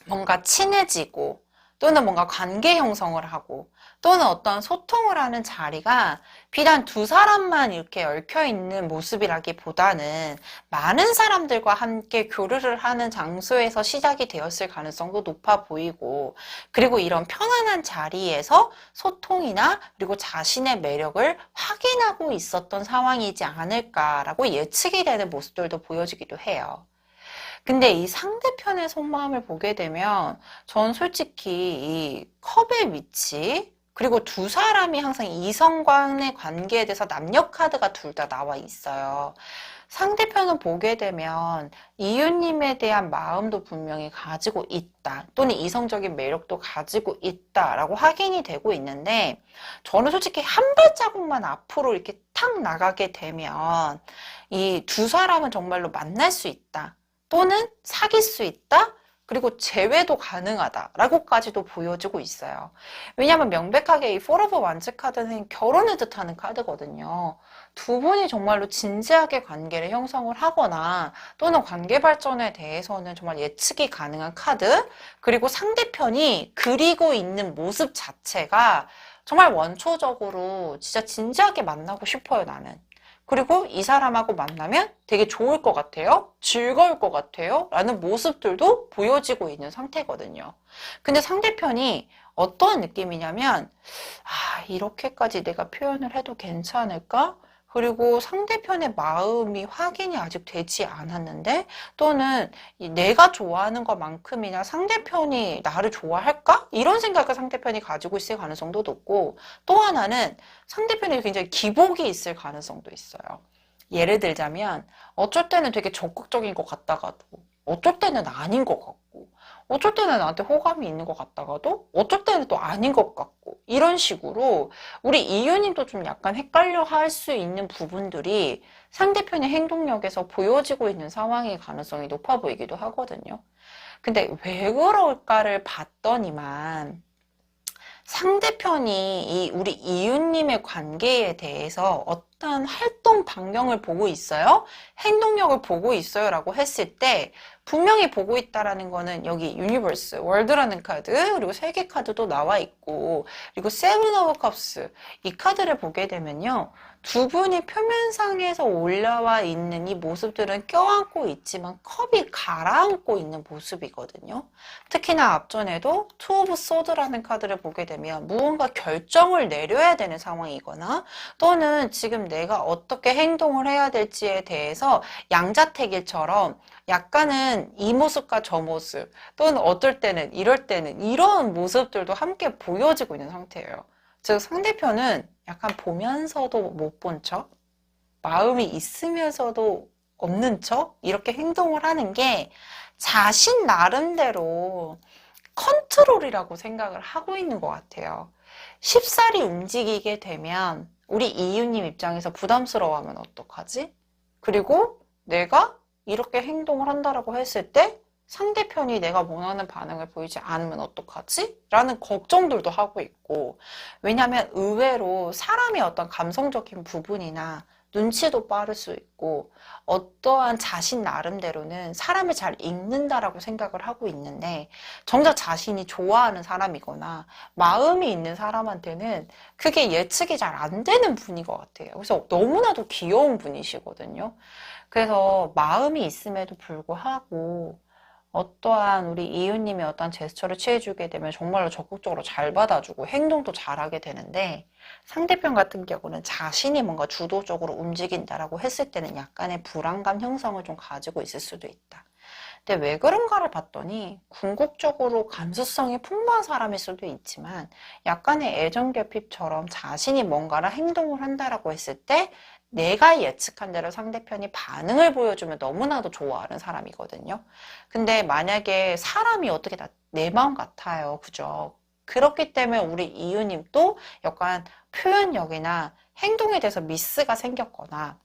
뭔가 친해지고 또는 뭔가 관계 형성을 하고 또는 어떤 소통을 하는 자리가 비단 두 사람만 이렇게 얽혀있는 모습이라기보다는 많은 사람들과 함께 교류를 하는 장소에서 시작이 되었을 가능성도 높아 보이고 그리고 이런 편안한 자리에서 소통이나 그리고 자신의 매력을 확인하고 있었던 상황이지 않을까라고 예측이 되는 모습들도 보여지기도 해요. 근데 이 상대편의 속마음을 보게 되면 전 솔직히 이 컵의 위치 그리고 두 사람이 항상 이성 간의 관계에 대해서 남녀 카드가 둘 다 나와 있어요. 상대편을 보게 되면 이유님에 대한 마음도 분명히 가지고 있다 또는 이성적인 매력도 가지고 있다라고 확인이 되고 있는데 저는 솔직히 한 발자국만 앞으로 이렇게 탁 나가게 되면 이 두 사람은 정말로 만날 수 있다 또는 사귈 수 있다 그리고 재회도 가능하다라고까지도 보여지고 있어요. 왜냐하면 명백하게 이 포 오브 완즈 카드는 결혼을 뜻하는 카드거든요. 두 분이 정말로 진지하게 관계를 형성을 하거나 또는 관계 발전에 대해서는 정말 예측이 가능한 카드 그리고 상대편이 그리고 있는 모습 자체가 정말 원초적으로 진짜 진지하게 만나고 싶어요, 나는. 그리고 이 사람하고 만나면 되게 좋을 것 같아요. 즐거울 것 같아요. 라는 모습들도 보여지고 있는 상태거든요. 근데 상대편이 어떤 느낌이냐면 이렇게까지 내가 표현을 해도 괜찮을까? 그리고 상대편의 마음이 확인이 아직 되지 않았는데 또는 내가 좋아하는 것만큼이나 상대편이 나를 좋아할까? 이런 생각을 상대편이 가지고 있을 가능성도 높고 또 하나는 상대편이 굉장히 기복이 있을 가능성도 있어요. 예를 들자면 어쩔 때는 되게 적극적인 것 같다가도 어쩔 때는 아닌 것 같고 어쩔 때는 나한테 호감이 있는 것 같다가도 어쩔 때는 또 아닌 것 같고 이런 식으로 우리 이유님도 좀 약간 헷갈려 할 수 있는 부분들이 상대편의 행동력에서 보여지고 있는 상황의 가능성이 높아 보이기도 하거든요. 근데 왜 그럴까를 봤더니만 상대편이 우리 이웃님의 관계에 대해서 어떤 활동 반경을 보고 있어요? 행동력을 보고 있어요? 라고 했을 때 분명히 보고 있다라는 거는 여기 유니버스, 월드라는 카드, 그리고 세계 카드도 나와 있고 그리고 세븐 오브 컵스 이 카드를 보게 되면요. 두 분이 표면상에서 올라와 있는 이 모습들은 껴안고 있지만 컵이 가라앉고 있는 모습이거든요. 특히나 앞전에도 투 오브 소드라는 카드를 보게 되면 무언가 결정을 내려야 되는 상황이거나 또는 지금 지금 내가 어떻게 행동을 해야 될지에 대해서 양자택일처럼 약간은 이 모습과 저 모습 또는 어떨 때는 이럴 때는 이런 모습들도 함께 보여지고 있는 상태예요. 즉 상대편은 약간 보면서도 못 본 척, 마음이 있으면서도 없는 척 이렇게 행동을 하는 게 자신 나름대로 컨트롤이라고 생각을 하고 있는 것 같아요. 쉽사리 움직이게 되면 우리 이유님 입장에서 부담스러워하면 어떡하지? 그리고 내가 이렇게 행동을 한다라고 했을 때 상대편이 내가 원하는 반응을 보이지 않으면 어떡하지? 라는 걱정들도 하고 있고, 왜냐하면 의외로 사람의 어떤 감성적인 부분이나 눈치도 빠를 수 있고 어떠한 자신 나름대로는 사람을 잘 읽는다라고 생각을 하고 있는데 정작 자신이 좋아하는 사람이거나 마음이 있는 사람한테는 그게 예측이 잘 안 되는 분인 것 같아요. 그래서 너무나도 귀여운 분이시거든요. 그래서 마음이 있음에도 불구하고 어떠한 우리 이웃님이 어떠한 제스처를 취해주게 되면 정말로 적극적으로 잘 받아주고 행동도 잘하게 되는데 상대편 같은 경우는 자신이 뭔가 주도적으로 움직인다라고 했을 때는 약간의 불안감 형성을 좀 가지고 있을 수도 있다. 근데 왜 그런가를 봤더니 궁극적으로 감수성이 풍부한 사람일 수도 있지만 약간의 애정결핍처럼 자신이 뭔가를 행동을 한다라고 했을 때 내가 예측한 대로 상대편이 반응을 보여주면 너무나도 좋아하는 사람이거든요. 근데 만약에 사람이 어떻게 다 내 마음 같아요. 그죠? 그렇기 때문에 우리 이유님도 약간 표현력이나 행동에 대해서 미스가 생겼거나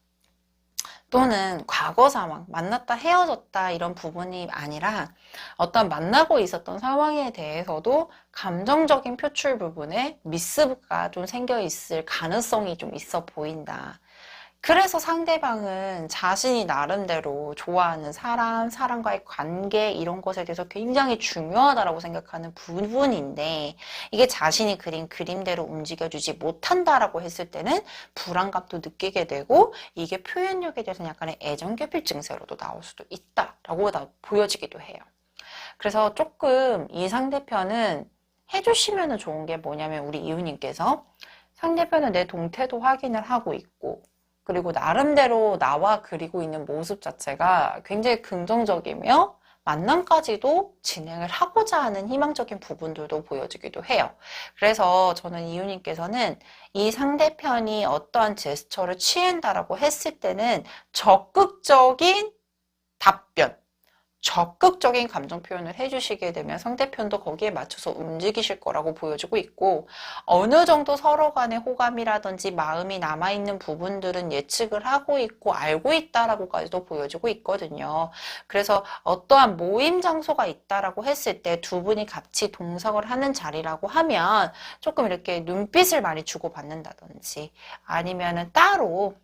또는 과거 상황, 만났다 헤어졌다 이런 부분이 아니라 어떤 만나고 있었던 상황에 대해서도 감정적인 표출 부분에 미스가 좀 생겨 있을 가능성이 좀 있어 보인다. 그래서 상대방은 자신이 나름대로 좋아하는 사람, 사람과의 관계 이런 것에 대해서 굉장히 중요하다라고 생각하는 부분인데 이게 자신이 그린 그림대로 움직여주지 못한다라고 했을 때는 불안감도 느끼게 되고 이게 표현력에 대해서는 약간의 애정결핍 증세로도 나올 수도 있다라고 보여지기도 해요. 그래서 조금 이 상대편은 해주시면 좋은 게 뭐냐면 우리 이웃님께서 상대편은 내 동태도 확인을 하고 있고 그리고 나름대로 나와 그리고 있는 모습 자체가 굉장히 긍정적이며 만남까지도 진행을 하고자 하는 희망적인 부분들도 보여지기도 해요. 그래서 저는 이유님께서는 이 상대편이 어떠한 제스처를 취한다라고 했을 때는 적극적인 답변, 적극적인 감정 표현을 해주시게 되면 상대편도 거기에 맞춰서 움직이실 거라고 보여지고 있고 어느 정도 서로 간의 호감이라든지 마음이 남아있는 부분들은 예측을 하고 있고 알고 있다라고까지도 보여지고 있거든요. 그래서 어떠한 모임 장소가 있다라고 했을 때 두 분이 같이 동석을 하는 자리라고 하면 조금 이렇게 눈빛을 많이 주고받는다든지 아니면은 따로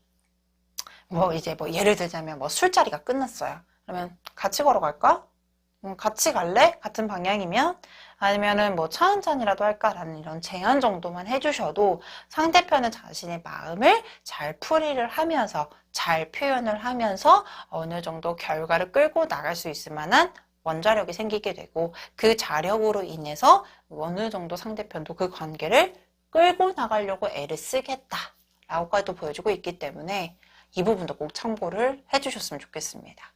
뭐 이제 뭐 예를 들자면 뭐 술자리가 끝났어요. 그러면 같이 걸어갈까? 같이 갈래? 같은 방향이면? 아니면은 뭐 차 한잔이라도 할까라는 이런 제안 정도만 해주셔도 상대편은 자신의 마음을 잘 풀이를 하면서 잘 표현을 하면서 어느 정도 결과를 끌고 나갈 수 있을 만한 원자력이 생기게 되고 그 자력으로 인해서 어느 정도 상대편도 그 관계를 끌고 나가려고 애를 쓰겠다라고까지도 보여주고 있기 때문에 이 부분도 꼭 참고를 해주셨으면 좋겠습니다.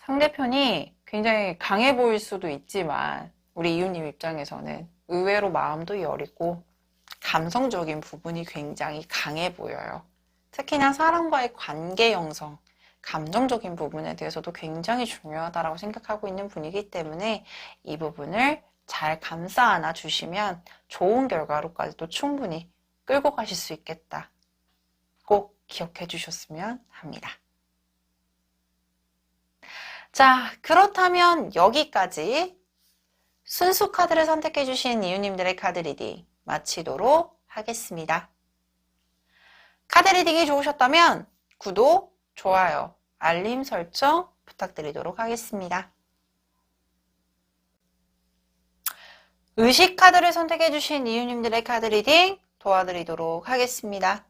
상대편이 굉장히 강해 보일 수도 있지만 우리 이웃님 입장에서는 의외로 마음도 여리고 감성적인 부분이 굉장히 강해 보여요. 특히나 사람과의 관계 형성, 감정적인 부분에 대해서도 굉장히 중요하다고 생각하고 있는 분이기 때문에 이 부분을 잘 감싸 안아 주시면 좋은 결과로까지도 충분히 끌고 가실 수 있겠다. 꼭 기억해 주셨으면 합니다. 자, 그렇다면 여기까지 순수 카드를 선택해 주신 이웃님들의 카드 리딩 마치도록 하겠습니다. 카드 리딩이 좋으셨다면 구독, 좋아요, 알림 설정 부탁드리도록 하겠습니다. 의식 카드를 선택해 주신 이웃님들의 카드 리딩 도와드리도록 하겠습니다.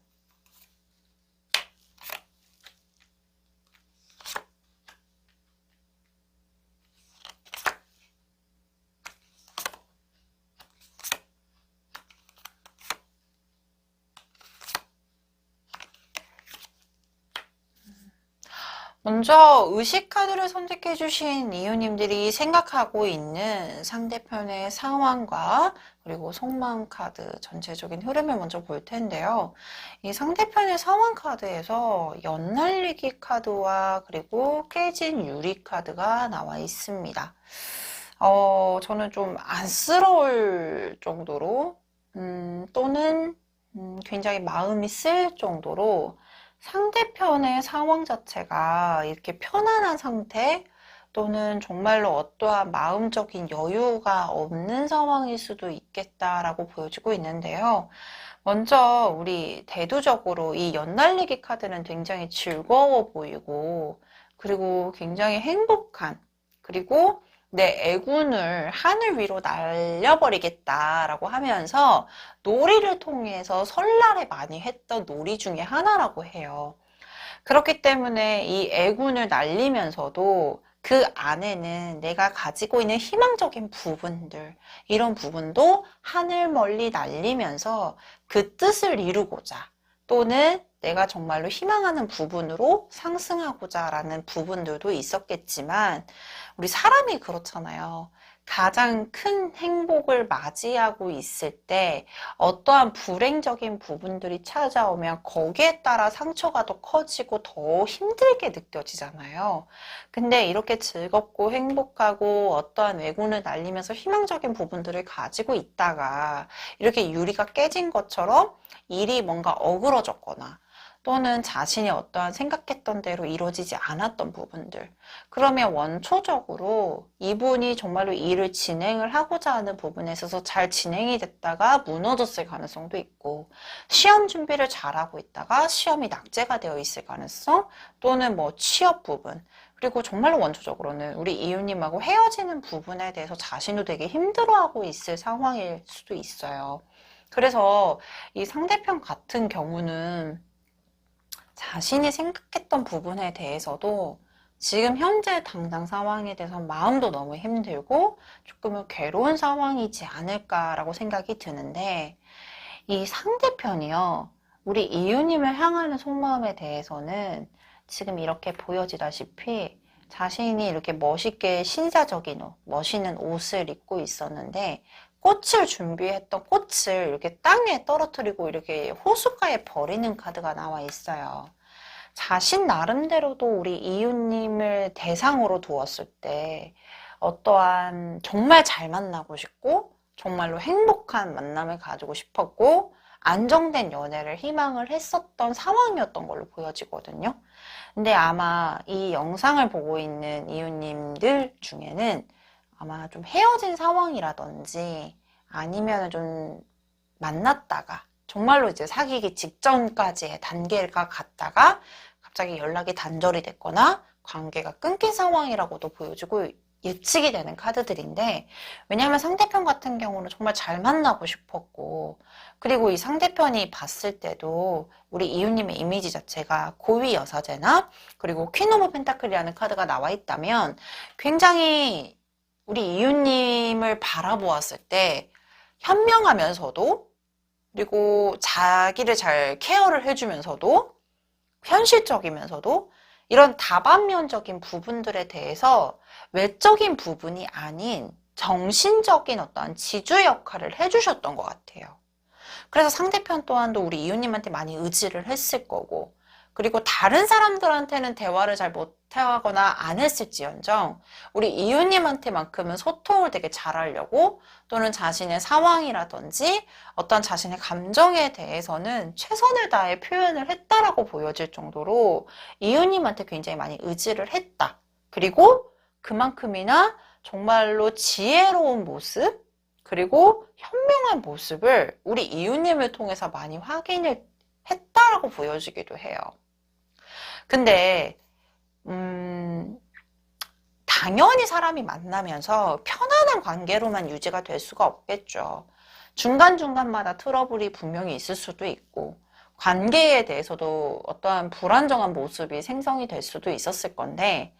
먼저 의식 카드를 선택해 주신 이유님들이 생각하고 있는 상대편의 상황과 그리고 속마음 카드 전체적인 흐름을 먼저 볼 텐데요. 이 상대편의 상황 카드에서 연날리기 카드와 그리고 깨진 유리 카드가 나와 있습니다. 저는 좀 안쓰러울 정도로 또는 굉장히 마음이 쓰일 정도로 상대편의 상황 자체가 이렇게 편안한 상태 또는 정말로 어떠한 마음적인 여유가 없는 상황일 수도 있겠다라고 보여지고 있는데요. 먼저 우리 대두적으로 이 연날리기 카드는 굉장히 즐거워 보이고 그리고 굉장히 행복한 그리고 내 애군을 하늘 위로 날려버리겠다라고 하면서 놀이를 통해서 설날에 많이 했던 놀이 중에 하나라고 해요. 그렇기 때문에 이 애군을 날리면서도 그 안에는 내가 가지고 있는 희망적인 부분들, 이런 부분도 하늘 멀리 날리면서 그 뜻을 이루고자 또는 내가 정말로 희망하는 부분으로 상승하고자 라는 부분들도 있었겠지만 우리 사람이 그렇잖아요. 가장 큰 행복을 맞이하고 있을 때 어떠한 불행적인 부분들이 찾아오면 거기에 따라 상처가 더 커지고 더 힘들게 느껴지잖아요. 근데 이렇게 즐겁고 행복하고 어떠한 외군을 날리면서 희망적인 부분들을 가지고 있다가 이렇게 유리가 깨진 것처럼 일이 뭔가 어그러졌거나 또는 자신이 어떠한 생각했던 대로 이루어지지 않았던 부분들. 그러면 원초적으로 이분이 정말로 일을 진행을 하고자 하는 부분에 있어서 잘 진행이 됐다가 무너졌을 가능성도 있고, 시험 준비를 잘하고 있다가 시험이 낙제가 되어 있을 가능성, 또는 뭐 취업 부분, 그리고 정말로 원초적으로는 우리 이유님하고 헤어지는 부분에 대해서 자신도 되게 힘들어하고 있을 상황일 수도 있어요. 그래서 이 상대편 같은 경우는 자신이 생각했던 부분에 대해서도 지금 현재 당장 상황에 대해서 마음도 너무 힘들고 조금은 괴로운 상황이지 않을까라고 생각이 드는데 이 상대편이요. 우리 이유님을 향하는 속마음에 대해서는 지금 이렇게 보여지다시피 자신이 이렇게 멋있게 신사적인 옷, 멋있는 옷을 입고 있었는데 꽃을 준비했던 꽃을 이렇게 땅에 떨어뜨리고 이렇게 호숫가에 버리는 카드가 나와 있어요. 자신 나름대로도 우리 이웃님을 대상으로 두었을 때 어떠한 정말 잘 만나고 싶고 정말로 행복한 만남을 가지고 싶었고 안정된 연애를 희망을 했었던 상황이었던 걸로 보여지거든요. 근데 아마 이 영상을 보고 있는 이웃님들 중에는 아마 좀 헤어진 상황이라든지 아니면 좀 만났다가 정말로 이제 사귀기 직전까지의 단계가 갔다가 갑자기 연락이 단절이 됐거나 관계가 끊긴 상황이라고도 보여지고 예측이 되는 카드들인데 왜냐하면 상대편 같은 경우는 정말 잘 만나고 싶었고 그리고 이 상대편이 봤을 때도 우리 이웃님의 이미지 자체가 고위 여사제나 그리고 퀸 오브 펜타클이라는 카드가 나와 있다면 굉장히 우리 이웃님을 바라보았을 때 현명하면서도 그리고 자기를 잘 케어를 해주면서도 현실적이면서도 이런 다반면적인 부분들에 대해서 외적인 부분이 아닌 정신적인 어떤 지주 역할을 해주셨던 것 같아요. 그래서 상대편 또한도 우리 이웃님한테 많이 의지를 했을 거고 그리고 다른 사람들한테는 대화를 잘 못하거나 안 했을지언정 우리 이웃님한테만큼은 소통을 되게 잘하려고 또는 자신의 상황이라든지 어떤 자신의 감정에 대해서는 최선을 다해 표현을 했다라고 보여질 정도로 이웃님한테 굉장히 많이 의지를 했다. 그리고 그만큼이나 정말로 지혜로운 모습 그리고 현명한 모습을 우리 이웃님을 통해서 많이 확인을 했다라고 보여지기도 해요. 근데 당연히 사람이 만나면서 편안한 관계로만 유지가 될 수가 없겠죠. 중간중간마다 트러블이 분명히 있을 수도 있고 관계에 대해서도 어떠한 불안정한 모습이 생성이 될 수도 있었을 건데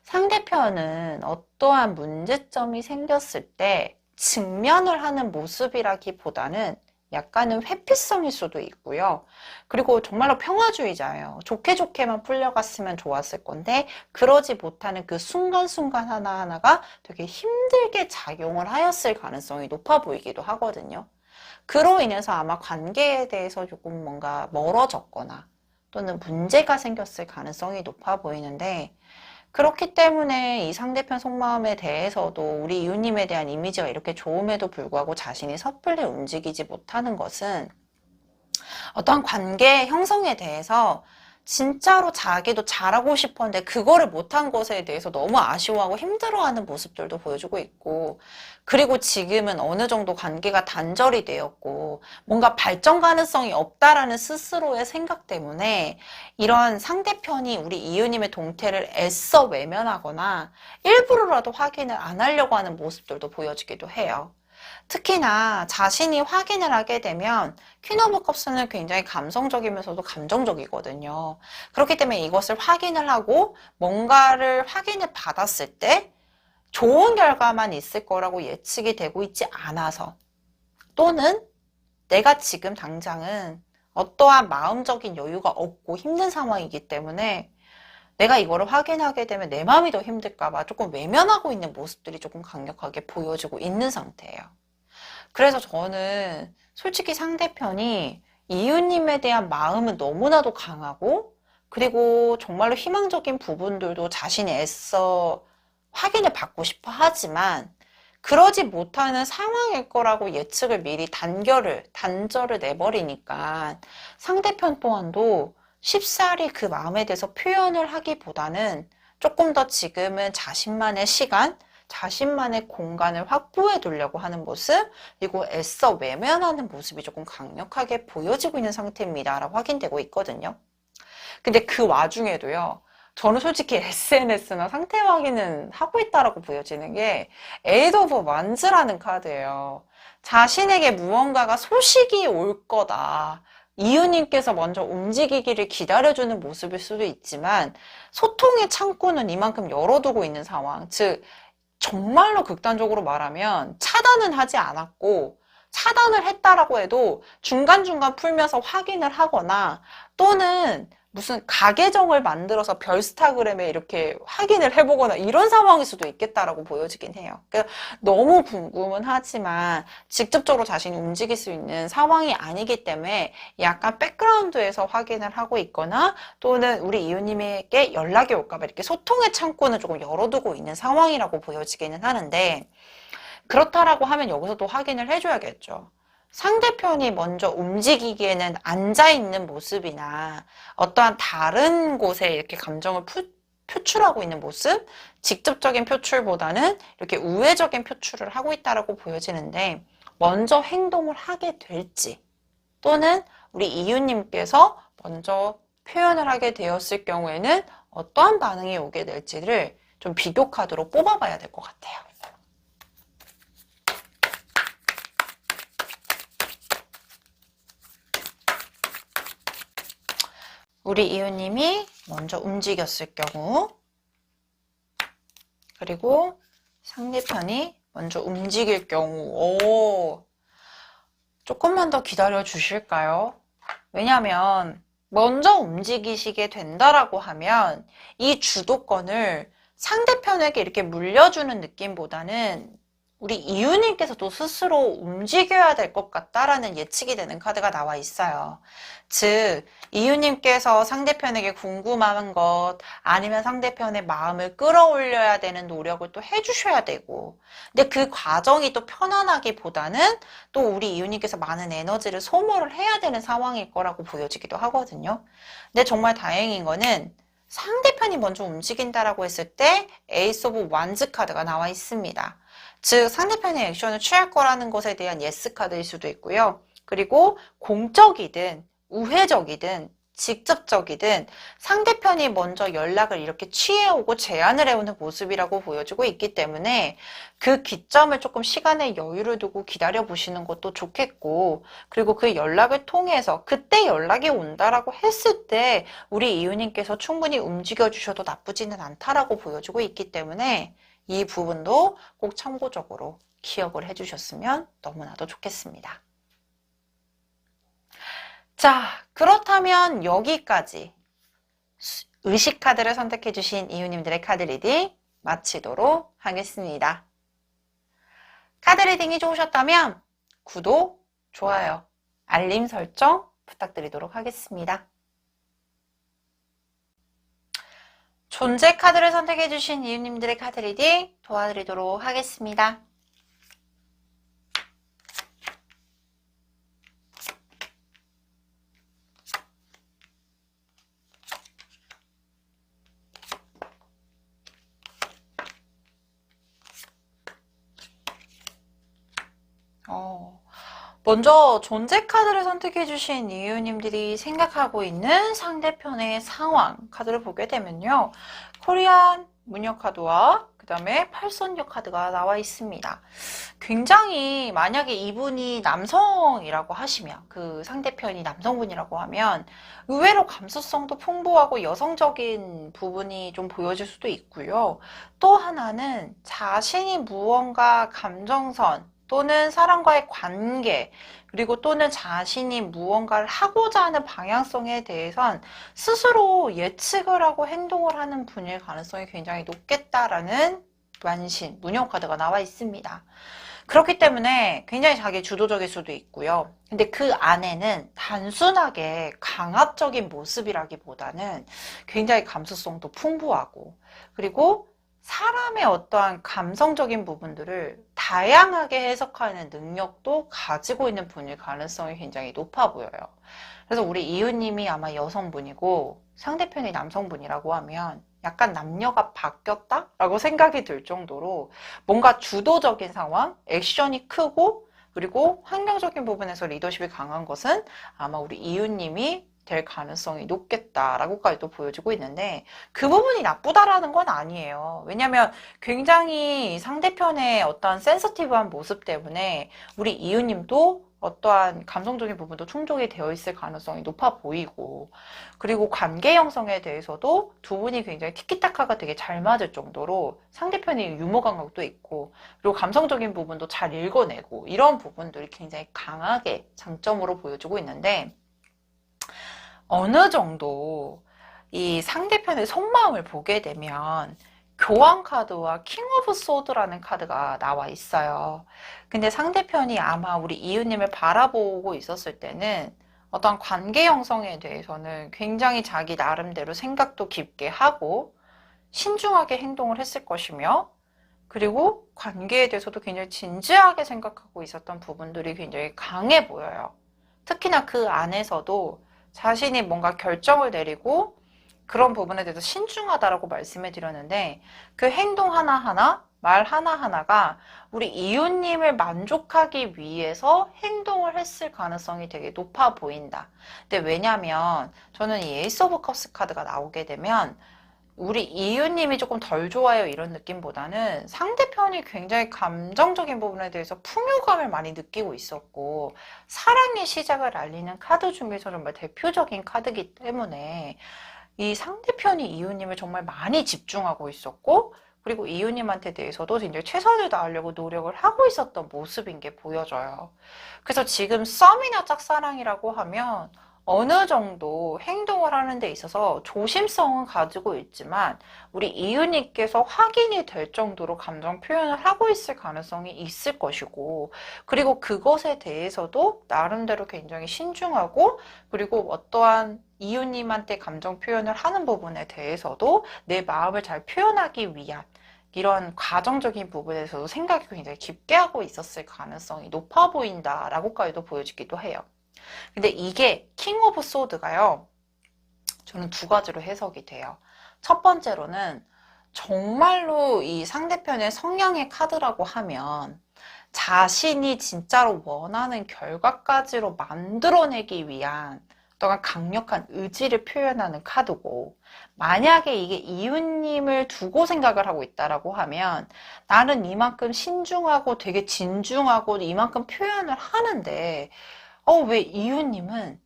상대편은 어떠한 문제점이 생겼을 때 직면을 하는 모습이라기보다는 약간은 회피성일 수도 있고요. 그리고 정말로 평화주의자예요. 좋게 좋게만 풀려갔으면 좋았을 건데 그러지 못하는 그 순간순간 하나하나가 되게 힘들게 작용을 하였을 가능성이 높아 보이기도 하거든요. 그로 인해서 아마 관계에 대해서 조금 뭔가 멀어졌거나 또는 문제가 생겼을 가능성이 높아 보이는데 그렇기 때문에 이 상대편 속마음에 대해서도 우리 이웃님에 대한 이미지가 이렇게 좋음에도 불구하고 자신이 섣불리 움직이지 못하는 것은 어떠한 관계 형성에 대해서 진짜로 자기도 잘하고 싶었는데 그거를 못한 것에 대해서 너무 아쉬워하고 힘들어하는 모습들도 보여주고 있고 그리고 지금은 어느 정도 관계가 단절이 되었고 뭔가 발전 가능성이 없다라는 스스로의 생각 때문에 이런 상대편이 우리 이웃님의 동태를 애써 외면하거나 일부러라도 확인을 안 하려고 하는 모습들도 보여지기도 해요. 특히나 자신이 확인을 하게 되면 퀸 오브 컵스는 굉장히 감성적이면서도 감정적이거든요. 그렇기 때문에 이것을 확인을 하고 뭔가를 확인을 받았을 때 좋은 결과만 있을 거라고 예측이 되고 있지 않아서 또는 내가 지금 당장은 어떠한 마음적인 여유가 없고 힘든 상황이기 때문에 내가 이거를 확인하게 되면 내 마음이 더 힘들까 봐 조금 외면하고 있는 모습들이 조금 강력하게 보여지고 있는 상태예요. 그래서 저는 솔직히 상대편이 이웃님에 대한 마음은 너무나도 강하고 그리고 정말로 희망적인 부분들도 자신이 애써 확인을 받고 싶어 하지만 그러지 못하는 상황일 거라고 예측을 미리 단절을 내버리니까 상대편 또한도 쉽사리 그 마음에 대해서 표현을 하기보다는 조금 더 지금은 자신만의 시간, 자신만의 공간을 확보해 두려고 하는 모습, 그리고 애써 외면하는 모습이 조금 강력하게 보여지고 있는 상태입니다라고 확인되고 있거든요. 근데 그 와중에도요, 저는 솔직히 SNS나 상태 확인은 하고 있다라고 보여지는 게 에이드 오브 완즈라는 카드예요. 자신에게 무언가가 소식이 올 거다. 이웃님께서 먼저 움직이기를 기다려주는 모습일 수도 있지만 소통의 창구는 이만큼 열어두고 있는 상황. 즉 정말로 극단적으로 말하면 차단은 하지 않았고 차단을 했다라고 해도 중간중간 풀면서 확인을 하거나 또는 무슨 가계정을 만들어서 별스타그램에 이렇게 확인을 해보거나 이런 상황일 수도 있겠다라고 보여지긴 해요. 그러니까 너무 궁금은 하지만 직접적으로 자신이 움직일 수 있는 상황이 아니기 때문에 약간 백그라운드에서 확인을 하고 있거나 또는 우리 이웃님에게 연락이 올까봐 이렇게 소통의 창구는 조금 열어두고 있는 상황이라고 보여지기는 하는데 그렇다라고 하면 여기서도 확인을 해줘야겠죠. 상대편이 먼저 움직이기에는 앉아있는 모습이나 어떠한 다른 곳에 이렇게 감정을 표출하고 있는 모습, 직접적인 표출보다는 이렇게 우회적인 표출을 하고 있다고 보여지는데 먼저 행동을 하게 될지 또는 우리 이웃님께서 먼저 표현을 하게 되었을 경우에는 어떠한 반응이 오게 될지를 좀 비교 카드로 뽑아봐야 될 것 같아요. 우리 이웃님이 먼저 움직였을 경우 그리고 상대편이 먼저 움직일 경우 조금만 더 기다려 주실까요? 왜냐하면 먼저 움직이시게 된다라고 하면 이 주도권을 상대편에게 이렇게 물려주는 느낌보다는 우리 이웃님께서도 스스로 움직여야 될 것 같다라는 예측이 되는 카드가 나와 있어요. 즉 이웃님께서 상대편에게 궁금한 것 아니면 상대편의 마음을 끌어올려야 되는 노력을 또 해주셔야 되고 근데 그 과정이 또 편안하기보다는 또 우리 이웃님께서 많은 에너지를 소모를 해야 되는 상황일 거라고 보여지기도 하거든요. 근데 정말 다행인 거는 상대편이 먼저 움직인다라고 했을 때 에이스 오브 완즈 카드가 나와 있습니다. 즉 상대편이 액션을 취할 거라는 것에 대한 예스 카드일 수도 있고요. 그리고 공적이든 우회적이든 직접적이든 상대편이 먼저 연락을 이렇게 취해오고 제안을 해오는 모습이라고 보여지고 있기 때문에 그 기점을 조금 시간의 여유를 두고 기다려 보시는 것도 좋겠고 그리고 그 연락을 통해서 그때 연락이 온다라고 했을 때 우리 이웃님께서 충분히 움직여 주셔도 나쁘지는 않다라고 보여지고 있기 때문에 이 부분도 꼭 참고적으로 기억을 해주셨으면 너무나도 좋겠습니다. 자, 그렇다면 여기까지 의식 카드를 선택해 주신 이유님들의 카드 리딩 마치도록 하겠습니다. 카드 리딩이 좋으셨다면 구독, 좋아요, 알림 설정 부탁드리도록 하겠습니다. 존재 카드를 선택해 주신 이유님들의 카드 리딩 도와드리도록 하겠습니다. 먼저 존재 카드를 선택해 주신 이유님들이 생각하고 있는 상대편의 상황 카드를 보게 되면요. 코리안 무녀 카드와 그 다음에 팔선녀 카드가 나와 있습니다. 굉장히 만약에 이분이 남성이라고 하시면, 그 상대편이 남성분이라고 하면 의외로 감수성도 풍부하고 여성적인 부분이 좀 보여질 수도 있고요. 또 하나는 자신이 무언가 감정선 또는 사람과의 관계, 그리고 또는 자신이 무언가를 하고자 하는 방향성에 대해선 스스로 예측을 하고 행동을 하는 분일 가능성이 굉장히 높겠다라는 만신, 무녀 카드가 나와 있습니다. 그렇기 때문에 굉장히 자기 주도적일 수도 있고요. 근데 그 안에는 단순하게 강압적인 모습이라기보다는 굉장히 감수성도 풍부하고, 그리고 사람의 어떠한 감성적인 부분들을 다양하게 해석하는 능력도 가지고 있는 분일 가능성이 굉장히 높아 보여요. 그래서 우리 이유님이 아마 여성분이고 상대편이 남성분이라고 하면 약간 남녀가 바뀌었다라고 생각이 들 정도로 뭔가 주도적인 상황, 액션이 크고, 그리고 환경적인 부분에서 리더십이 강한 것은 아마 우리 이유님이 될 가능성이 높겠다라고까지도 보여지고 있는데, 그 부분이 나쁘다라는 건 아니에요. 왜냐면 굉장히 상대편의 어떠한 센서티브한 모습 때문에 우리 이유님도 어떠한 감성적인 부분도 충족이 되어 있을 가능성이 높아 보이고, 그리고 관계 형성에 대해서도 두 분이 굉장히 티키타카가 되게 잘 맞을 정도로 상대편이 유머 감각도 있고, 그리고 감성적인 부분도 잘 읽어내고, 이런 부분들이 굉장히 강하게 장점으로 보여지고 있는데, 어느 정도 이 상대편의 속마음을 보게 되면 교황 카드와 킹 오브 소드라는 카드가 나와 있어요. 근데 상대편이 아마 우리 이유님을 바라보고 있었을 때는 어떤 관계 형성에 대해서는 굉장히 자기 나름대로 생각도 깊게 하고 신중하게 행동을 했을 것이며, 그리고 관계에 대해서도 굉장히 진지하게 생각하고 있었던 부분들이 굉장히 강해 보여요. 특히나 그 안에서도 자신이 뭔가 결정을 내리고 그런 부분에 대해서 신중하다라고 말씀을 드렸는데, 그 행동 하나하나, 말 하나하나가 우리 이웃님을 만족하기 위해서 행동을 했을 가능성이 되게 높아 보인다. 근데 왜냐면 저는 이 에이스 오브 컵스 카드가 나오게 되면 우리 이웃님이 조금 덜 좋아요 이런 느낌보다는 상대편이 굉장히 감정적인 부분에 대해서 풍요감을 많이 느끼고 있었고, 사랑의 시작을 알리는 카드 중에서 정말 대표적인 카드이기 때문에 이 상대편이 이웃님을 정말 많이 집중하고 있었고, 그리고 이웃님한테 대해서도 굉장히 최선을 다하려고 노력을 하고 있었던 모습인 게 보여져요. 그래서 지금 썸이나 짝사랑이라고 하면 어느 정도 행동을 하는 데 있어서 조심성은 가지고 있지만 우리 이유님께서 확인이 될 정도로 감정 표현을 하고 있을 가능성이 있을 것이고, 그리고 그것에 대해서도 나름대로 굉장히 신중하고, 그리고 어떠한 이유님한테 감정 표현을 하는 부분에 대해서도 내 마음을 잘 표현하기 위한 이런 과정적인 부분에서도 생각이 굉장히 깊게 하고 있었을 가능성이 높아 보인다라고까지도 보여지기도 해요. 근데 이게 킹 오브 소드가요, 저는 두 가지로 해석이 돼요. 첫 번째로는 정말로 이 상대편의 성향의 카드라고 하면 자신이 진짜로 원하는 결과까지로 만들어내기 위한 어떤 강력한 의지를 표현하는 카드고, 만약에 이게 이웃님을 두고 생각을 하고 있다라고 하면 나는 이만큼 신중하고 되게 진중하고 이만큼 표현을 하는데 왜 이웃님은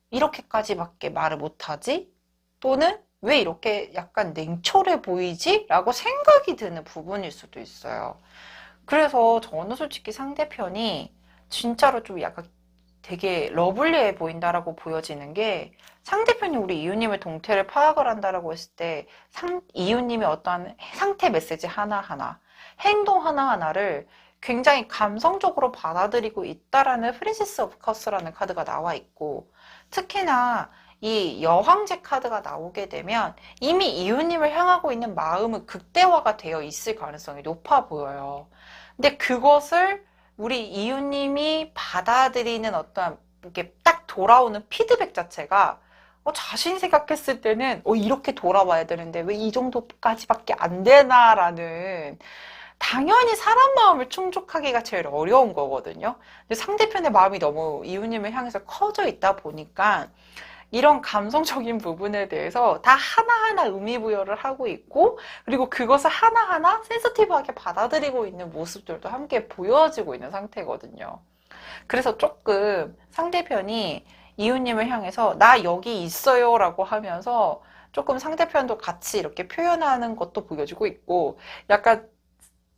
이렇게까지밖에 말을 못하지? 또는 왜 이렇게 약간 냉철해 보이지? 라고 생각이 드는 부분일 수도 있어요. 그래서 저는 솔직히 상대편이 진짜로 좀 약간 되게 러블리해 보인다라고 보여지는 게 상대편이 우리 이웃님의 동태를 파악을 한다라고 했을 때 이웃님의 어떠한 상태 메시지 하나하나, 행동 하나하나를 굉장히 감성적으로 받아들이고 있다라는 프린세스 오브 컵스라는 카드가 나와 있고, 특히나 이 여황제 카드가 나오게 되면 이미 이웃님을 향하고 있는 마음은 극대화가 되어 있을 가능성이 높아 보여요. 근데 그것을 우리 이웃님이 받아들이는 어떤 이렇게 딱 돌아오는 피드백 자체가 자신이 생각했을 때는 이렇게 돌아와야 되는데 왜 이 정도까지밖에 안 되나라는, 당연히 사람 마음을 충족하기가 제일 어려운 거거든요. 근데 상대편의 마음이 너무 이웃님을 향해서 커져 있다 보니까 이런 감성적인 부분에 대해서 다 하나하나 의미부여를 하고 있고, 그리고 그것을 하나하나 센서티브하게 받아들이고 있는 모습들도 함께 보여지고 있는 상태거든요. 그래서 조금 상대편이 이웃님을 향해서 나 여기 있어요 라고 하면서 조금 상대편도 같이 이렇게 표현하는 것도 보여주고 있고, 약간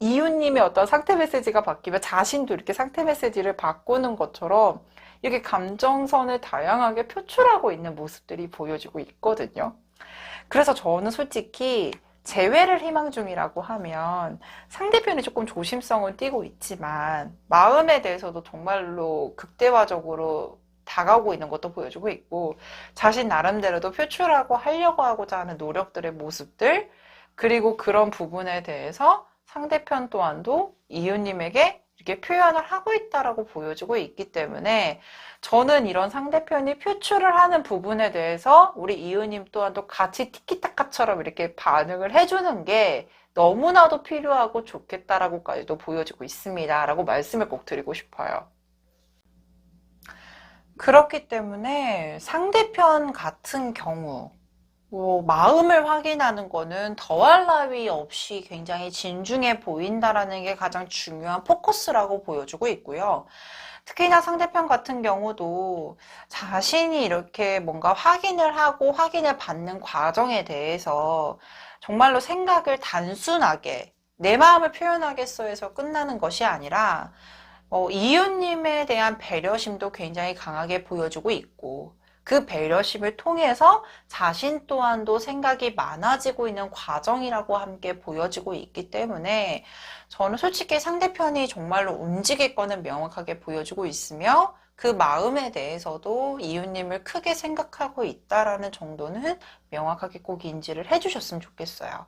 이웃님의 어떤 상태 메시지가 바뀌면 자신도 이렇게 상태 메시지를 바꾸는 것처럼 이렇게 감정선을 다양하게 표출하고 있는 모습들이 보여지고 있거든요. 그래서 저는 솔직히 재회를 희망 중이라고 하면 상대편이 조금 조심성을 띠고 있지만 마음에 대해서도 정말로 극대화적으로 다가오고 있는 것도 보여주고 있고, 자신 나름대로도 표출하고 하려고 하고자 하는 노력들의 모습들, 그리고 그런 부분에 대해서 상대편 또한도 이웃님에게 이렇게 표현을 하고 있다라고 보여주고 있기 때문에, 저는 이런 상대편이 표출을 하는 부분에 대해서 우리 이웃님 또한도 같이 티키타카처럼 이렇게 반응을 해주는 게 너무나도 필요하고 좋겠다라고까지도 보여지고 있습니다 라고 말씀을 꼭 드리고 싶어요. 그렇기 때문에 상대편 같은 경우 마음을 확인하는 거는 더할 나위 없이 굉장히 진중해 보인다라는 게 가장 중요한 포커스라고 보여주고 있고요. 특히나 상대편 같은 경우도 자신이 이렇게 뭔가 확인을 하고 확인을 받는 과정에 대해서 정말로 생각을 단순하게 내 마음을 표현하겠어 해서 끝나는 것이 아니라 이웃님에 대한 배려심도 굉장히 강하게 보여주고 있고, 그 배려심을 통해서 자신 또한도 생각이 많아지고 있는 과정이라고 함께 보여지고 있기 때문에, 저는 솔직히 상대편이 정말로 움직일 거는 명확하게 보여주고 있으며 그 마음에 대해서도 이웃님을 크게 생각하고 있다라는 정도는 명확하게 꼭 인지를 해주셨으면 좋겠어요.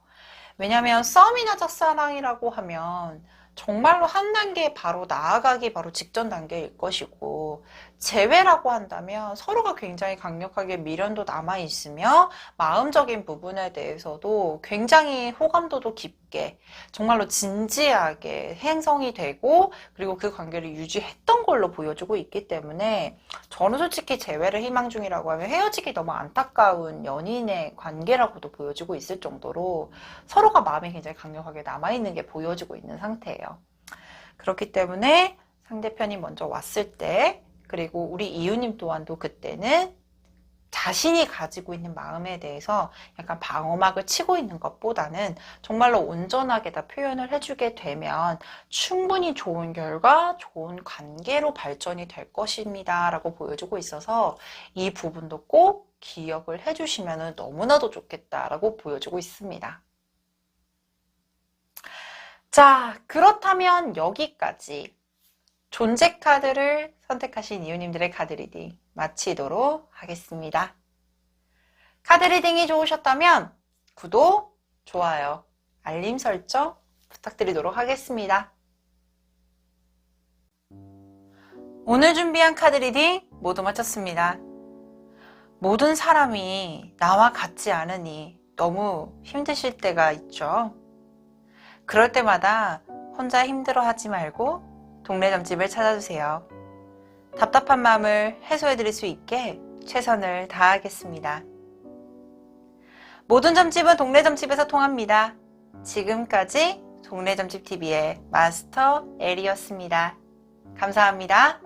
왜냐하면 썸이나 짝사랑이라고 하면 정말로 한 단계 바로 나아가기 바로 직전 단계일 것이고, 재회라고 한다면 서로가 굉장히 강력하게 미련도 남아있으며 마음적인 부분에 대해서도 굉장히 호감도도 깊게 정말로 진지하게 행성이 되고, 그리고 그 관계를 유지했던 걸로 보여주고 있기 때문에, 저는 솔직히 재회를 희망 중이라고 하면 헤어지기 너무 안타까운 연인의 관계라고도 보여지고 있을 정도로 서로가 마음이 굉장히 강력하게 남아있는 게 보여지고 있는 상태예요. 그렇기 때문에 상대편이 먼저 왔을 때, 그리고 우리 이웃님 또한도 그때는 자신이 가지고 있는 마음에 대해서 약간 방어막을 치고 있는 것보다는 정말로 온전하게 다 표현을 해주게 되면 충분히 좋은 결과, 좋은 관계로 발전이 될 것입니다 라고 보여주고 있어서, 이 부분도 꼭 기억을 해주시면 너무나도 좋겠다라고 보여주고 있습니다. 자, 그렇다면 여기까지 존재 카드를 선택하신 이웃님들의 카드 리딩 마치도록 하겠습니다. 카드 리딩이 좋으셨다면 구독, 좋아요, 알림 설정 부탁드리도록 하겠습니다. 오늘 준비한 카드 리딩 모두 마쳤습니다. 모든 사람이 나와 같지 않으니 너무 힘드실 때가 있죠. 그럴 때마다 혼자 힘들어하지 말고 동네 점집을 찾아주세요. 답답한 마음을 해소해드릴 수 있게 최선을 다하겠습니다. 모든 점집은 동네 점집에서 통합니다. 지금까지 동네 점집 TV의 마스터 엘이었습니다. 감사합니다.